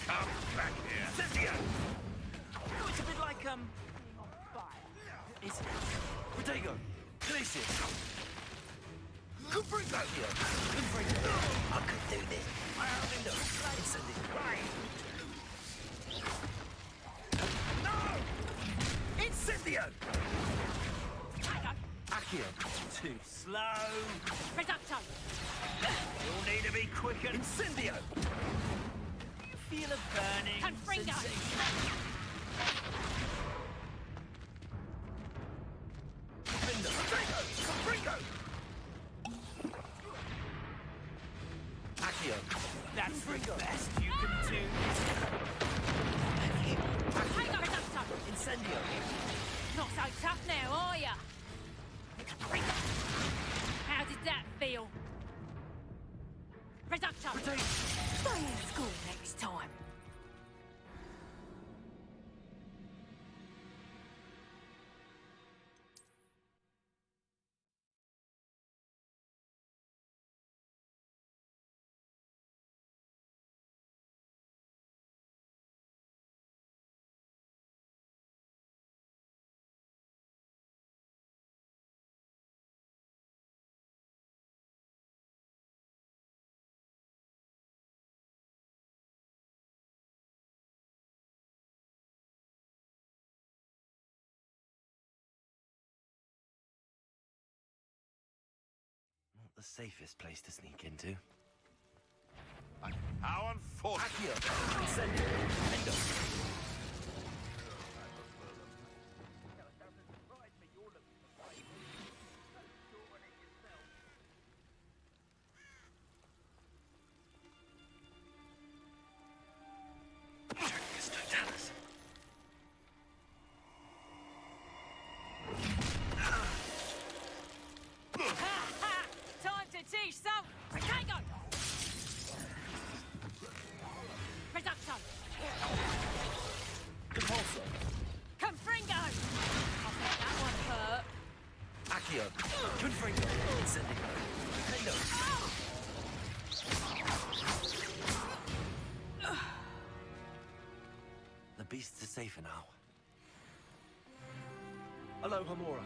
Come back here. Cynthia! Oh, it's a bit like, Is it? Protego! Glacius! Confringo! Accio! Confringo! I could do this. Window! Incendio! No! Incendio! Accio! Too slow! Reducto! You'll need to be quicker. Incendio! Feel a burning Confringo! sensation. Defender! Protego! Confringo! Accio! That's the best you can do. Hang on, Reducto! Incendio! Not so tough now, are ya? How did that feel? Reducto! Stay in school next time. Not the safest place to sneak into. How unfortunate. Accio! Incendio! Defender! Jacques Totalis. safer now. Aloha Mora.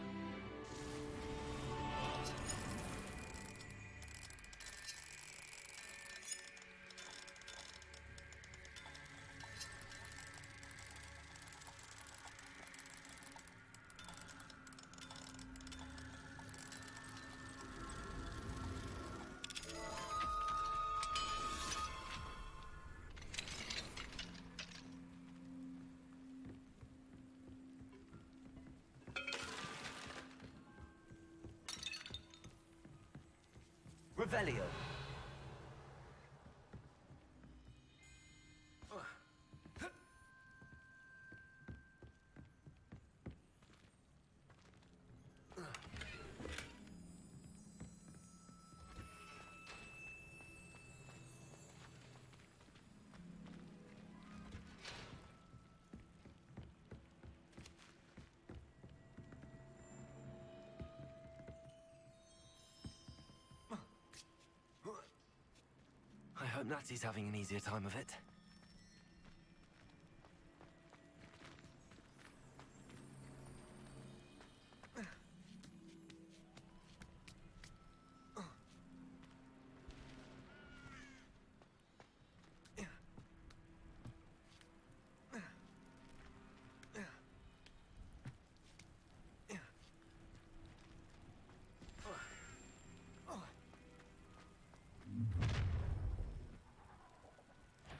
Revelio. I hope Natty's having an easier time of it.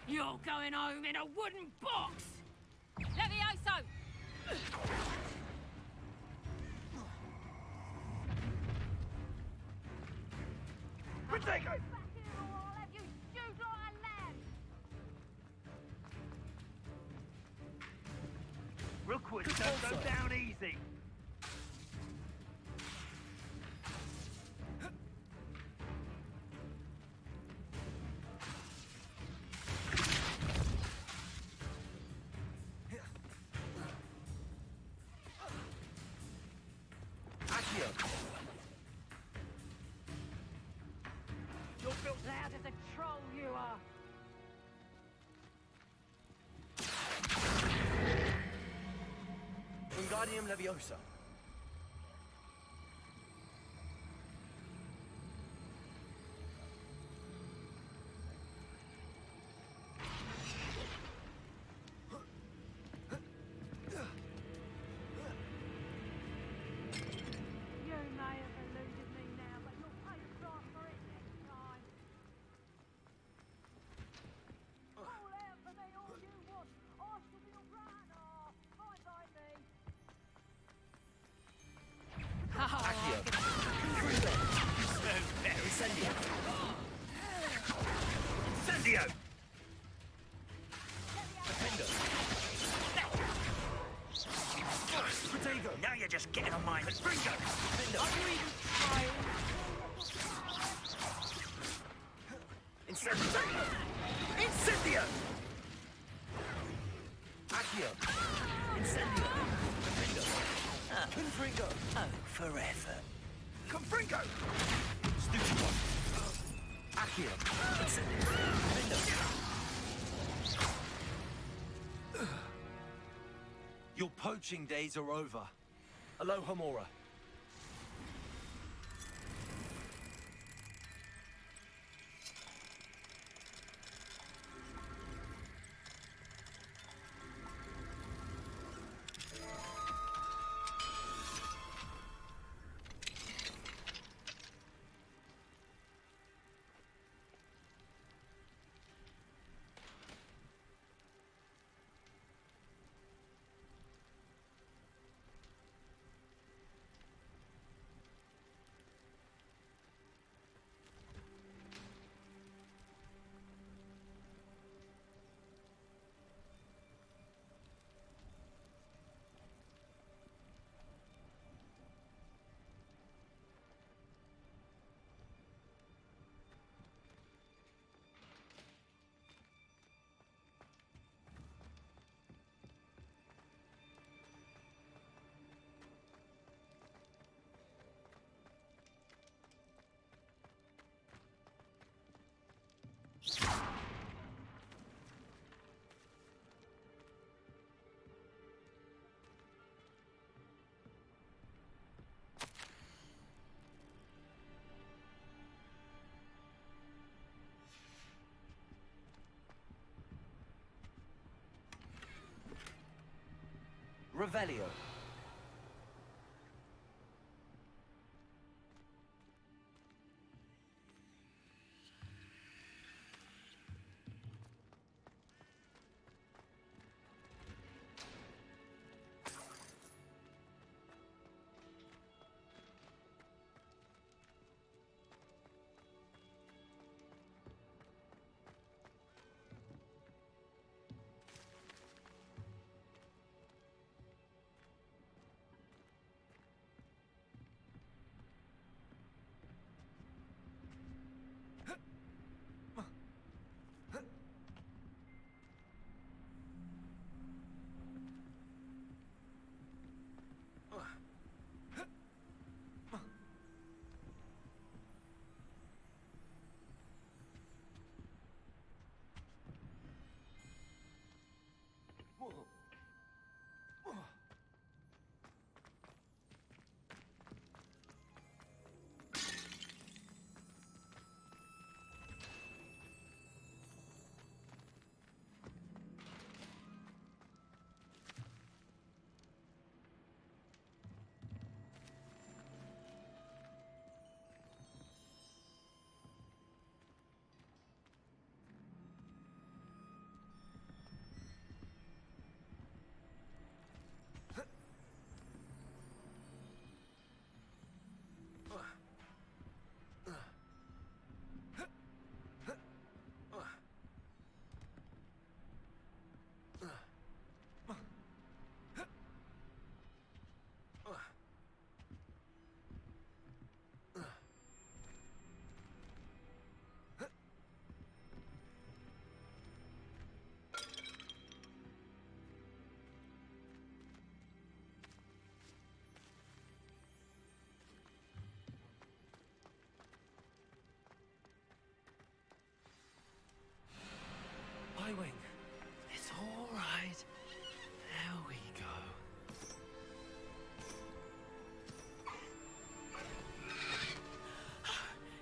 You're going home in a wooden box! Levioso! Protego! Rookwood, don't go down easy! You're built loud as a troll, you are! Wingardium Leviosa. You may have eluded me now, but you'll pay the price for it next time. Call out for me all you want. I shall be alright. Fine by me. Accio. Incendio. Incendio! Protego. Now you're just getting on my nerves. Bringo! Are you even trying? Incendio. Incendio. Accio. Incendio. Confringo. Oh, forever. Confringo. Stupid one. Accio. Incendio. Your poaching days are over. Aloha Mora. Revelio. Wing. It's all right. There we go.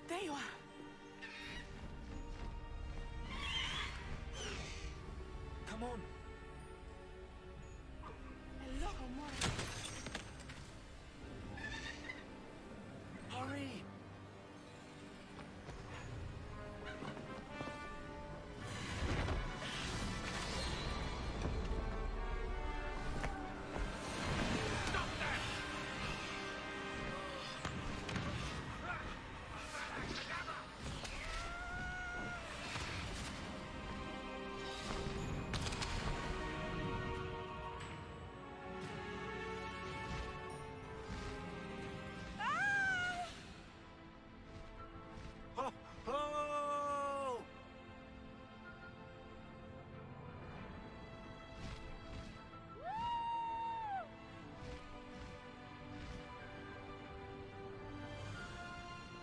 There you are. Come on. Hello, more. Hurry.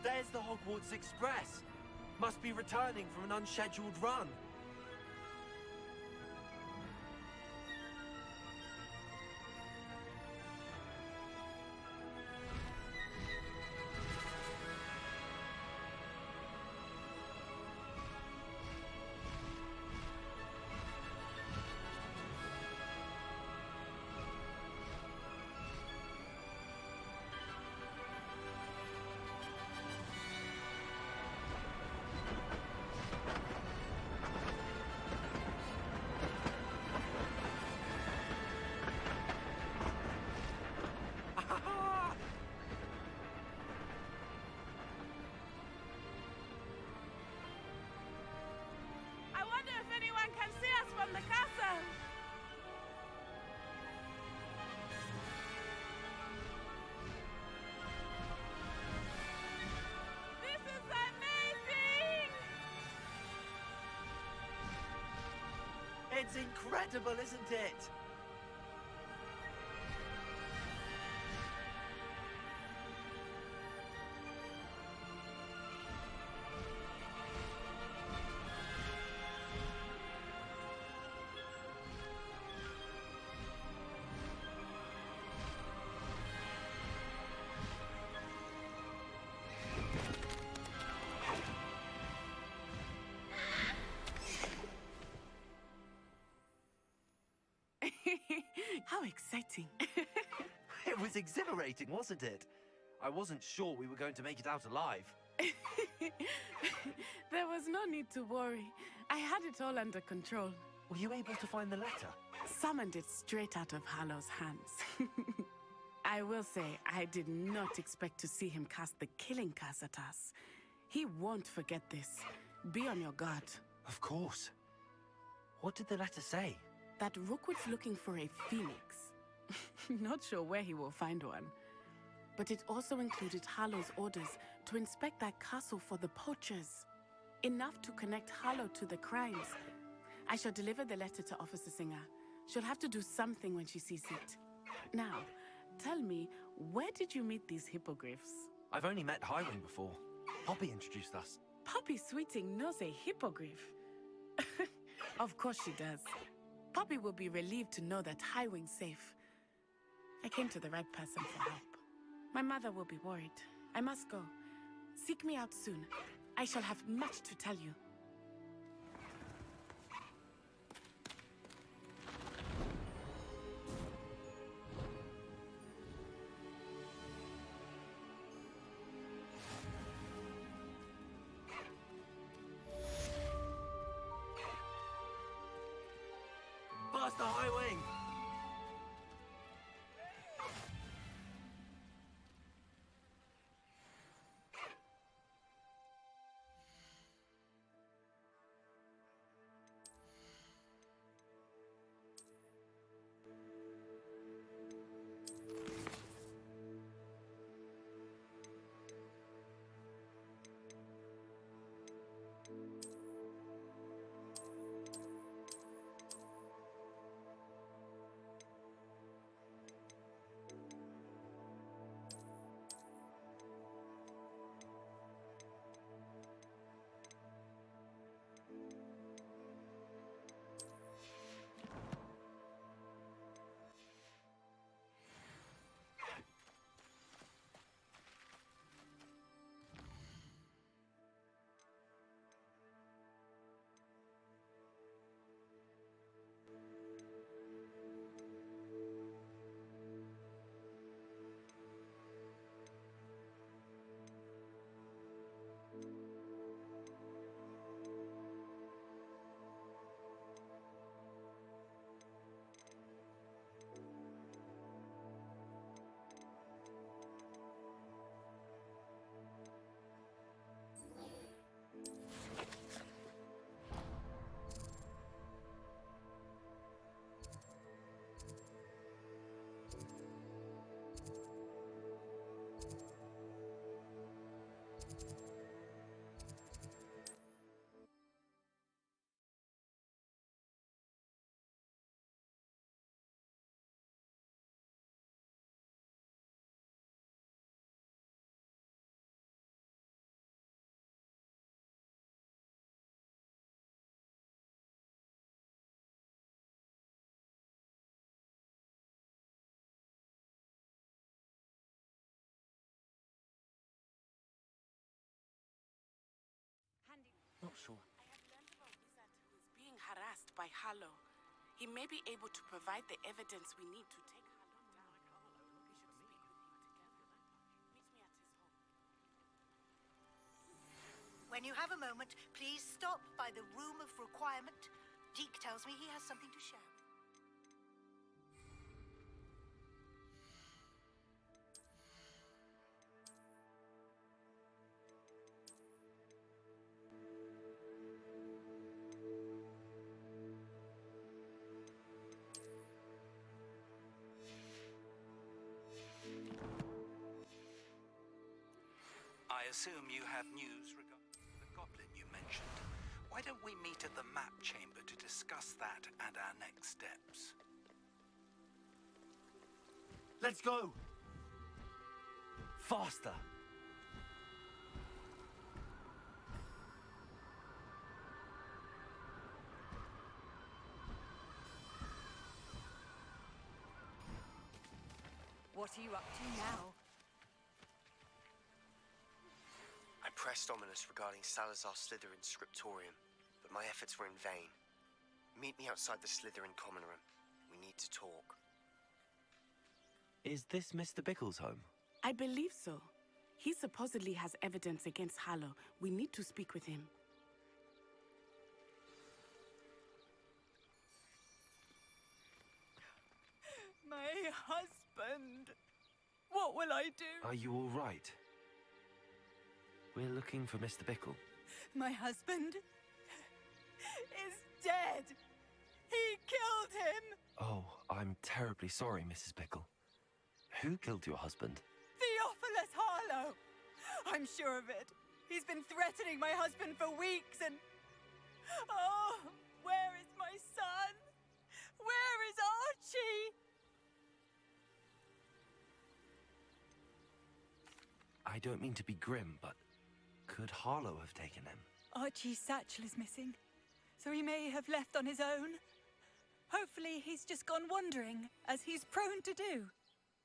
There's the Hogwarts Express. Must be returning from an unscheduled run. I wonder if anyone can see us from the castle. This is amazing! It's incredible, isn't it? How exciting. It was exhilarating, wasn't it? I wasn't sure we were going to make it out alive. There was no need to worry. I had it all under control. Were you able to find the letter? Summoned it straight out of Hallow's hands. I will say, I did not expect to see him cast the killing curse at us. He won't forget this. Be on your guard. Of course. What did the letter say? That Rookwood's looking for a phoenix. Not sure where he will find one. But it also included Hallow's orders to inspect that castle for the poachers. Enough to connect Hallow to the crimes. I shall deliver the letter to Officer Singer. She'll have to do something when she sees it. Now, tell me, where did you meet these hippogriffs? I've only met Highwing before. Poppy introduced us. Poppy Sweeting knows a hippogriff. Of course she does. Poppy will be relieved to know that Highwing's safe. I came to the right person for help. My mother will be worried. I must go. Seek me out soon. I shall have much to tell you. Faster, Highwing! Not sure. I have learned of a wizard who is being harassed by Hallow. He may be able to provide the evidence we need to take Hallow down. We should speak with him together. Meet me at his home. When you have a moment, please stop by the Room of Requirement. Deke tells me he has something to share. I assume you have news regarding the goblin you mentioned. Why don't we meet at the map chamber to discuss that and our next steps? Let's go! Faster! What are you up to now? I pressed Ominous regarding Salazar Slytherin's scriptorium, but my efforts were in vain. Meet me outside the Slytherin common room. We need to talk. Is this Mr. Bickle's home? I believe so. He supposedly has evidence against Harlow. We need to speak with him. My husband. What will I do? Are you all right? We're looking for Mr. Bickle. My husband is dead. He killed him. Oh, I'm terribly sorry, Mrs. Bickle. Who killed your husband? Theophilus Harlow. I'm sure of it. He's been threatening my husband for weeks and... Oh, where is my son? Where is Archie? I don't mean to be grim, but could Harlow have taken him? Archie's satchel is missing, so he may have left on his own. Hopefully he's just gone wandering, as he's prone to do.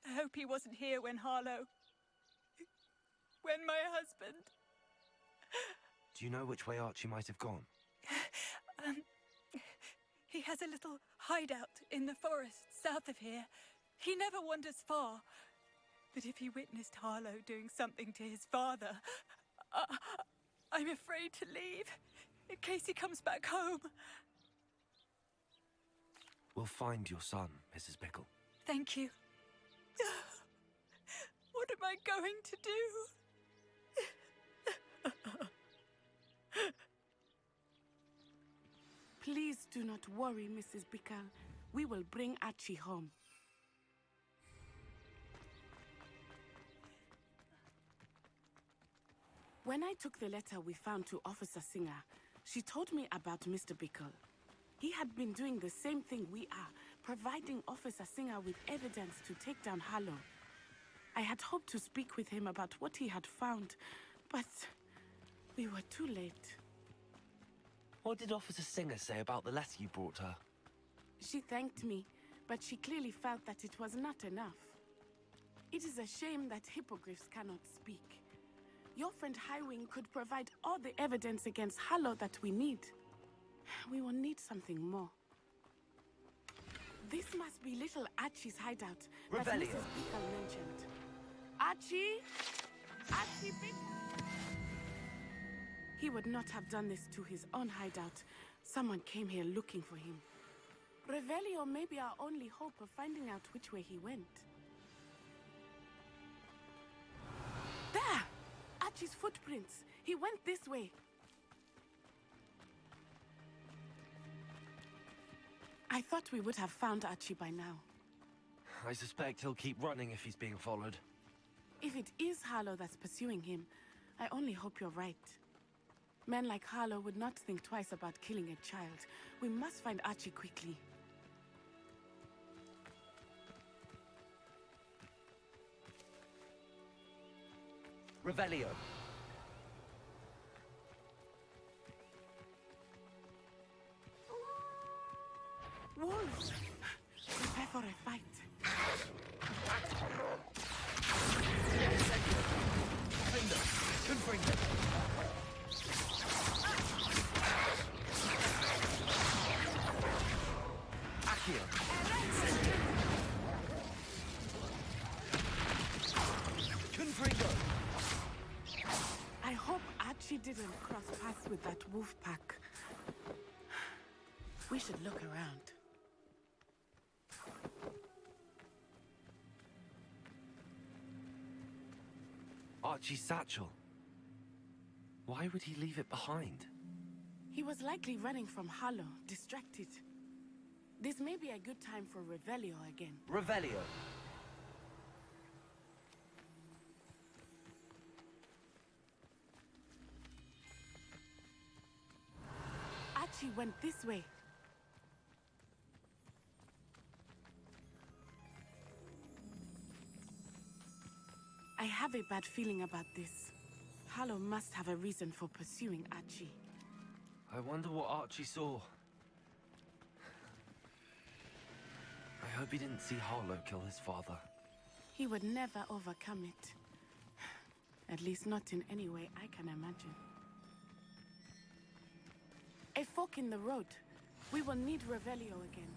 I hope he wasn't here when Harlow... when my husband... Do you know which way Archie might have gone? He has a little hideout in the forest south of here. He never wanders far. But if he witnessed Harlow doing something to his father, I'm afraid to leave, in case he comes back home. We'll find your son, Mrs. Bickle. Thank you. What am I going to do? Please do not worry, Mrs. Bickle. We will bring Archie home. When I took the letter we found to Officer Singer, she told me about Mr. Bickle. He had been doing the same thing we are, providing Officer Singer with evidence to take down Harlow. I had hoped to speak with him about what he had found, but we were too late. What did Officer Singer say about the letter you brought her? She thanked me, but she clearly felt that it was not enough. It is a shame that hippogriffs cannot speak. Your friend Highwing could provide all the evidence against Harlow that we need. We will need something more. This must be little Archie's hideout that Revelio. Mrs. Bickle mentioned. Archie? Archie Bickle? He would not have done this to his own hideout. Someone came here looking for him. Revelio may be our only hope of finding out which way he went. There! Archie's footprints. He went this way. I thought we would have found Archie by now. I suspect he'll keep running if he's being followed. If it is Harlow that's pursuing him, I only hope you're right. Men like Harlow would not think twice about killing a child. We must find Archie quickly. Revelio. Wolves! Prepare for a fight. I hope Archie didn't cross paths with that wolf pack. We should look around. Archie's satchel. Why would he leave it behind? He was likely running from Harlow, distracted. This may be a good time for Revelio again. Revelio. Archie went this way. I have a bad feeling about this. Harlow must have a reason for pursuing Archie. I wonder what Archie saw. I hope he didn't see Harlow kill his father. He would never overcome it. At least not in any way I can imagine. A fork in the road. We will need Revelio again.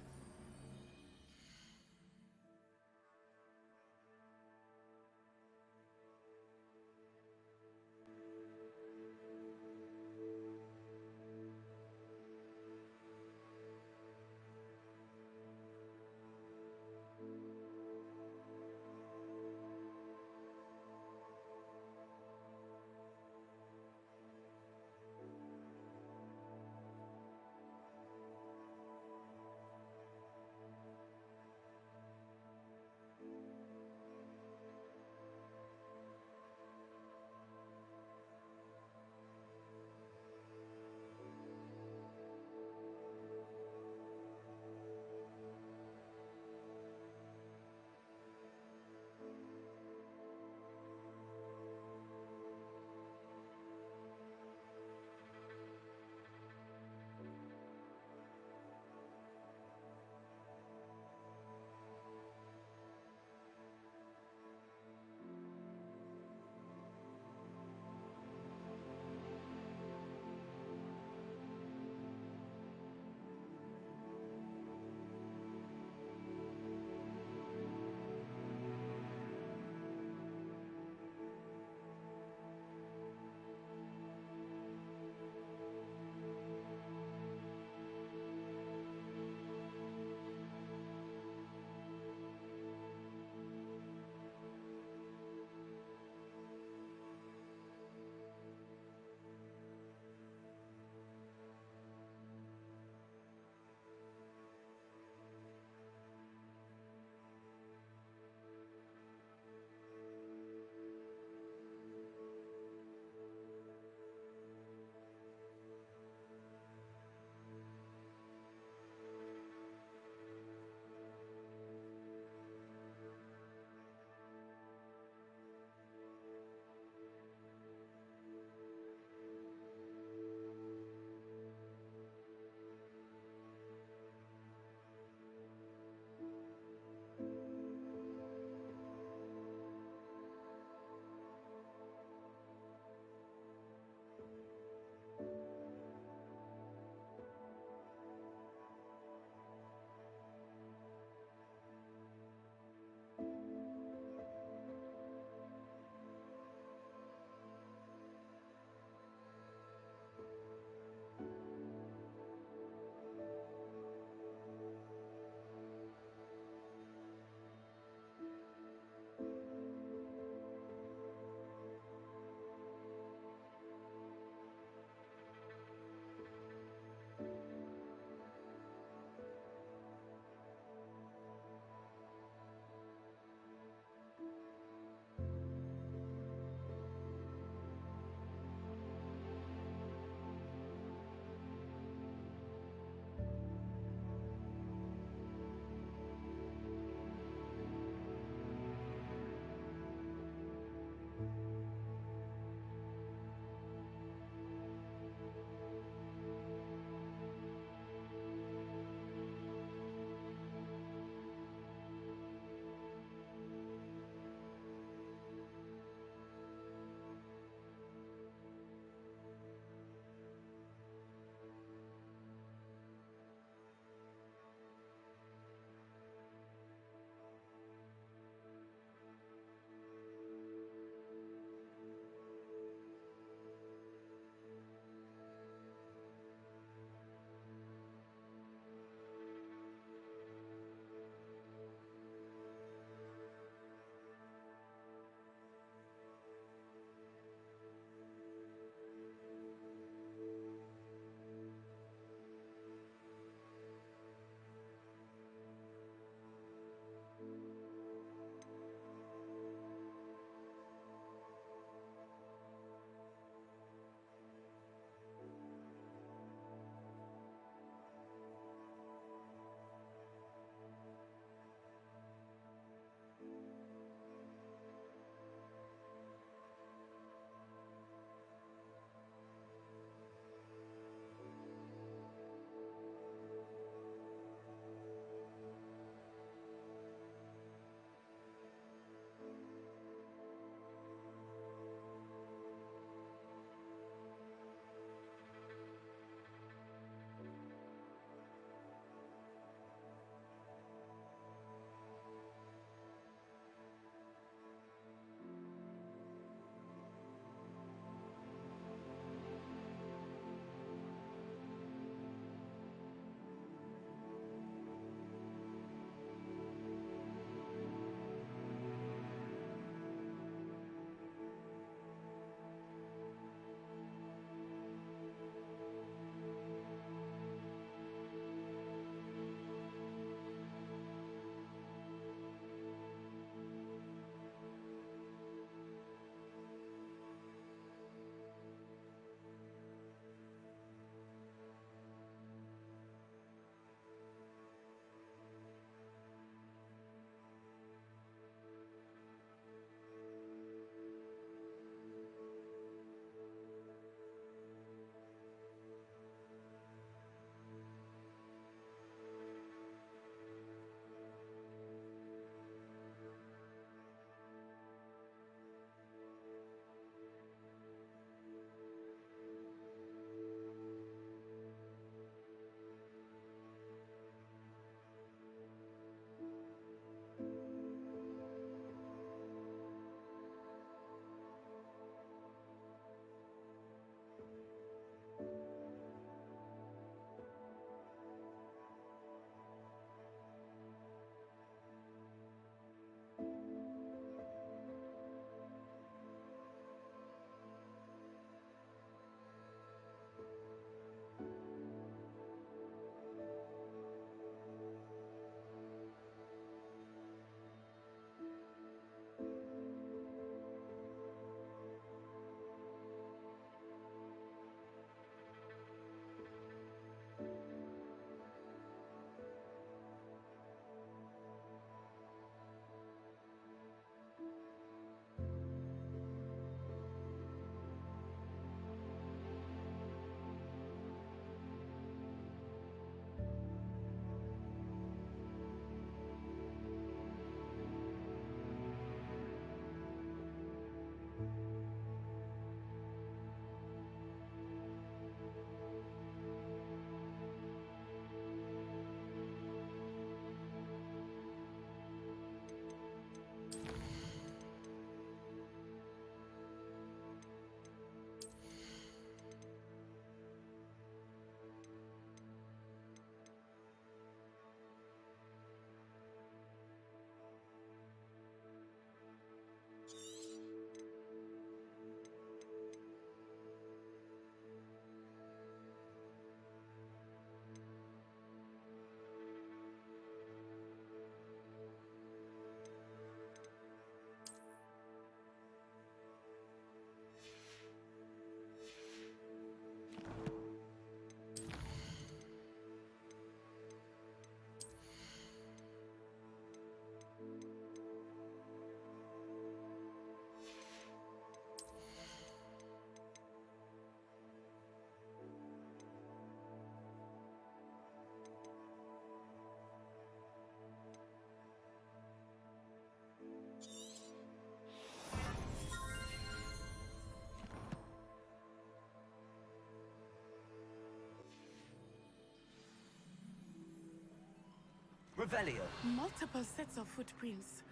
Revelio. Multiple sets of footprints.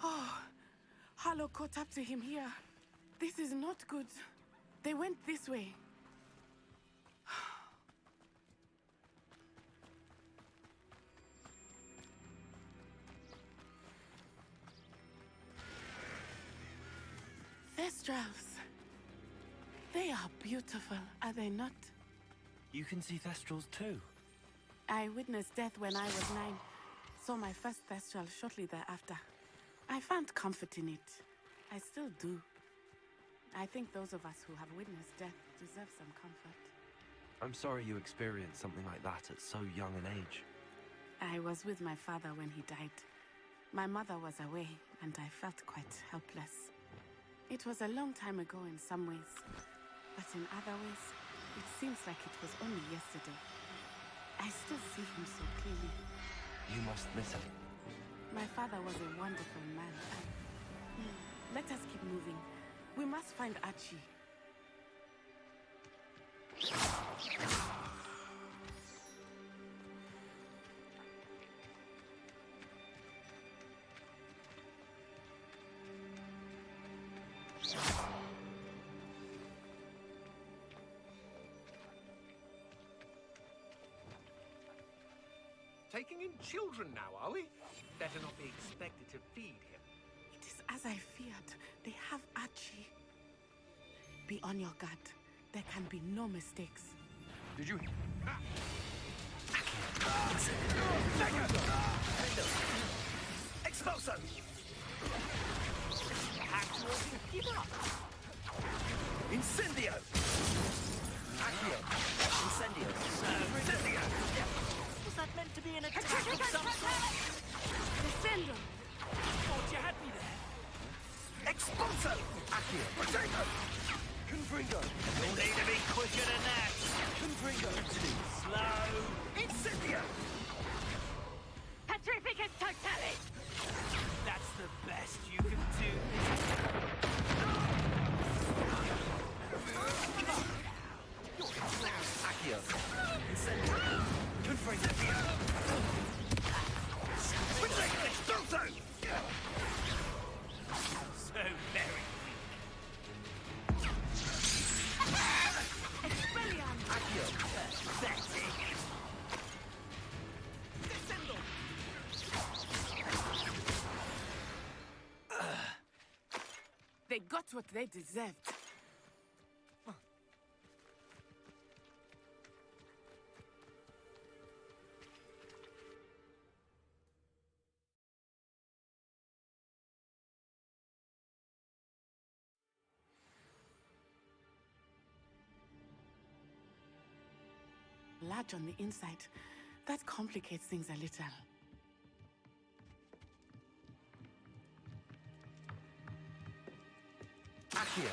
Oh, Harlow caught up to him here. This is not good. They went this way. Thestrals. They are beautiful, are they not? You can see Thestrals too. I witnessed death when I was 9. Saw my first Thestral shortly thereafter. I found comfort in it. I still do. I think those of us who have witnessed death deserve some comfort. I'm sorry you experienced something like that at so young an age. I was with my father when he died. My mother was away, and I felt quite helpless. It was a long time ago in some ways, but in other ways, it seems like it was only yesterday. I still see him so clearly. You must miss him. My father was a wonderful man. Let us keep moving. We must find Archie. Taking in children now, are we? Better not be expected to feed him. It is as I feared. They have Archie. Be on your guard. There can be no mistakes. Did you... Expulso! Give up! Incendio! Accio! Incendio! Incendio! Was that meant to be an attack of some sort? Descendo! Thought you had me there. Expulso! Accio! Potato! Confringo! You'll need to be quicker than that. Confringo! Slow. Incendio! Petrificus totalis! That's the best you can do. Accio! Incendio! Confringo! Expulso! So very Accio! pathetic. Descendo! They got what they deserved. Large on the inside. That complicates things a little. Accio!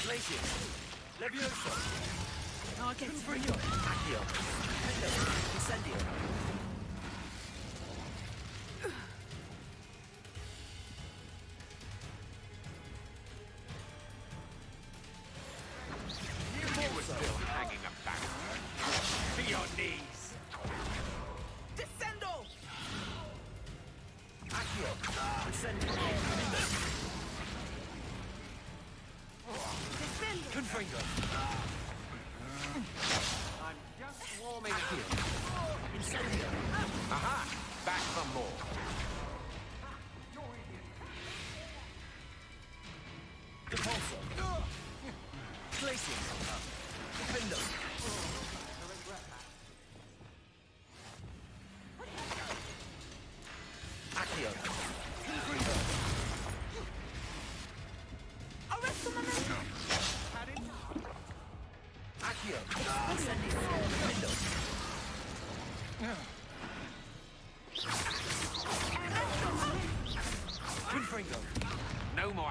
Glacier! Levioso! Confringo! Accio! Incendio! You were still hanging about. To your knees. Descendo! Accio! Incendio! Confringo! I'm just warming up. Accio! Incendio! Aha! Back for more. Depulso! Glacier! Defendo! Accio! Confringo! Arresto momento! Accio! Incendio! Defendo!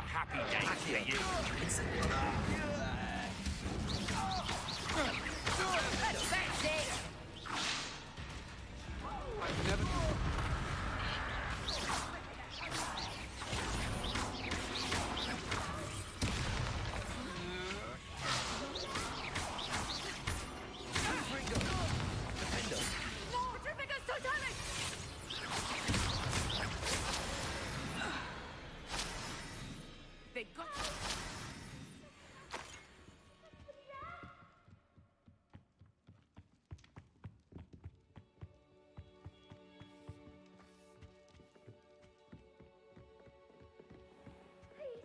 happy days for you. I've never... They got you. Please,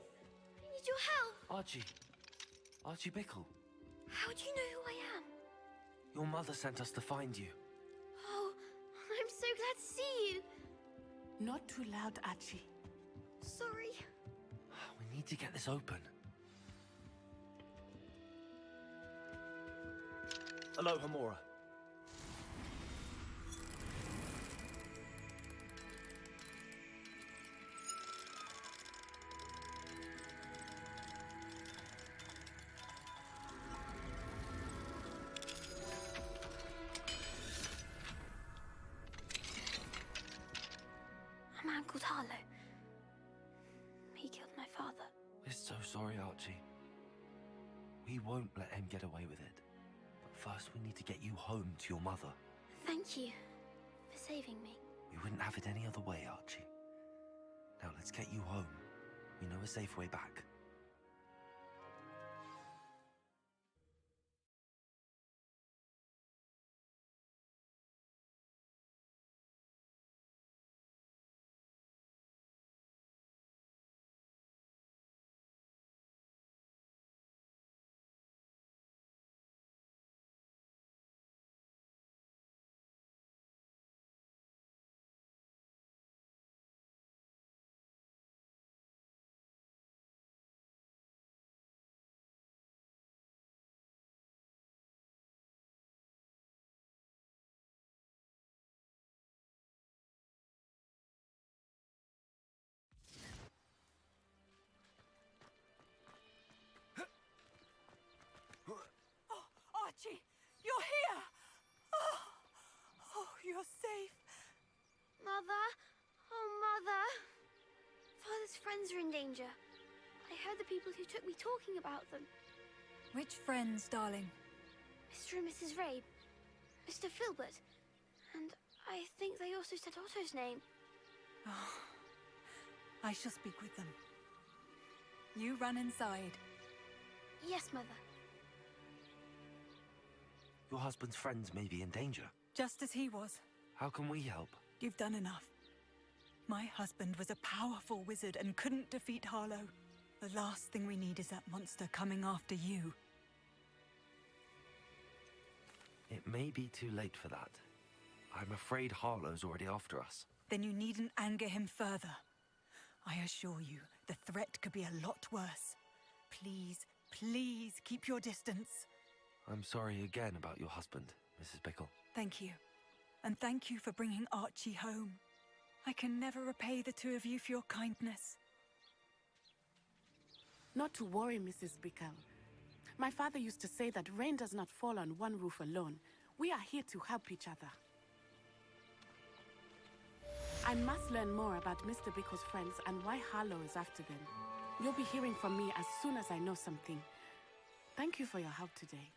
I need your help. Archie. Archie Bickle. How do you know who I am? Your mother sent us to find you. Oh, I'm so glad to see you. Not too loud, Archie. Sorry. We need to get this open. Hello, Hamura. A man called Harlow. He killed my father. We're so sorry, Archie. We won't let him get away with it. But first, we need to get you home to your mother. Thank you for saving me. We wouldn't have it any other way, Archie. Now let's get you home. We know a safe way back. Archie, you're here! Oh, you're safe. Mother? Oh, Mother. Father's friends are in danger. I heard the people who took me talking about them. Which friends, darling? Mr. and Mrs. Rabe, Mr. Filbert, and I think they also said Otto's name. Oh, I shall speak with them. You run inside. Yes, Mother. Your husband's friends may be in danger. Just as he was. How can we help? You've done enough. My husband was a powerful wizard and couldn't defeat Harlow. The last thing we need is that monster coming after you. It may be too late for that. I'm afraid Harlow's already after us. Then you needn't anger him further. I assure you, the threat could be a lot worse. Please, please keep your distance. I'm sorry again about your husband, Mrs. Bickle. Thank you. And thank you for bringing Archie home. I can never repay the two of you for your kindness. Not to worry, Mrs. Bickle. My father used to say that rain does not fall on one roof alone. We are here to help each other. I must learn more about Mr. Bickle's friends and why Harlow is after them. You'll be hearing from me as soon as I know something. Thank you for your help today.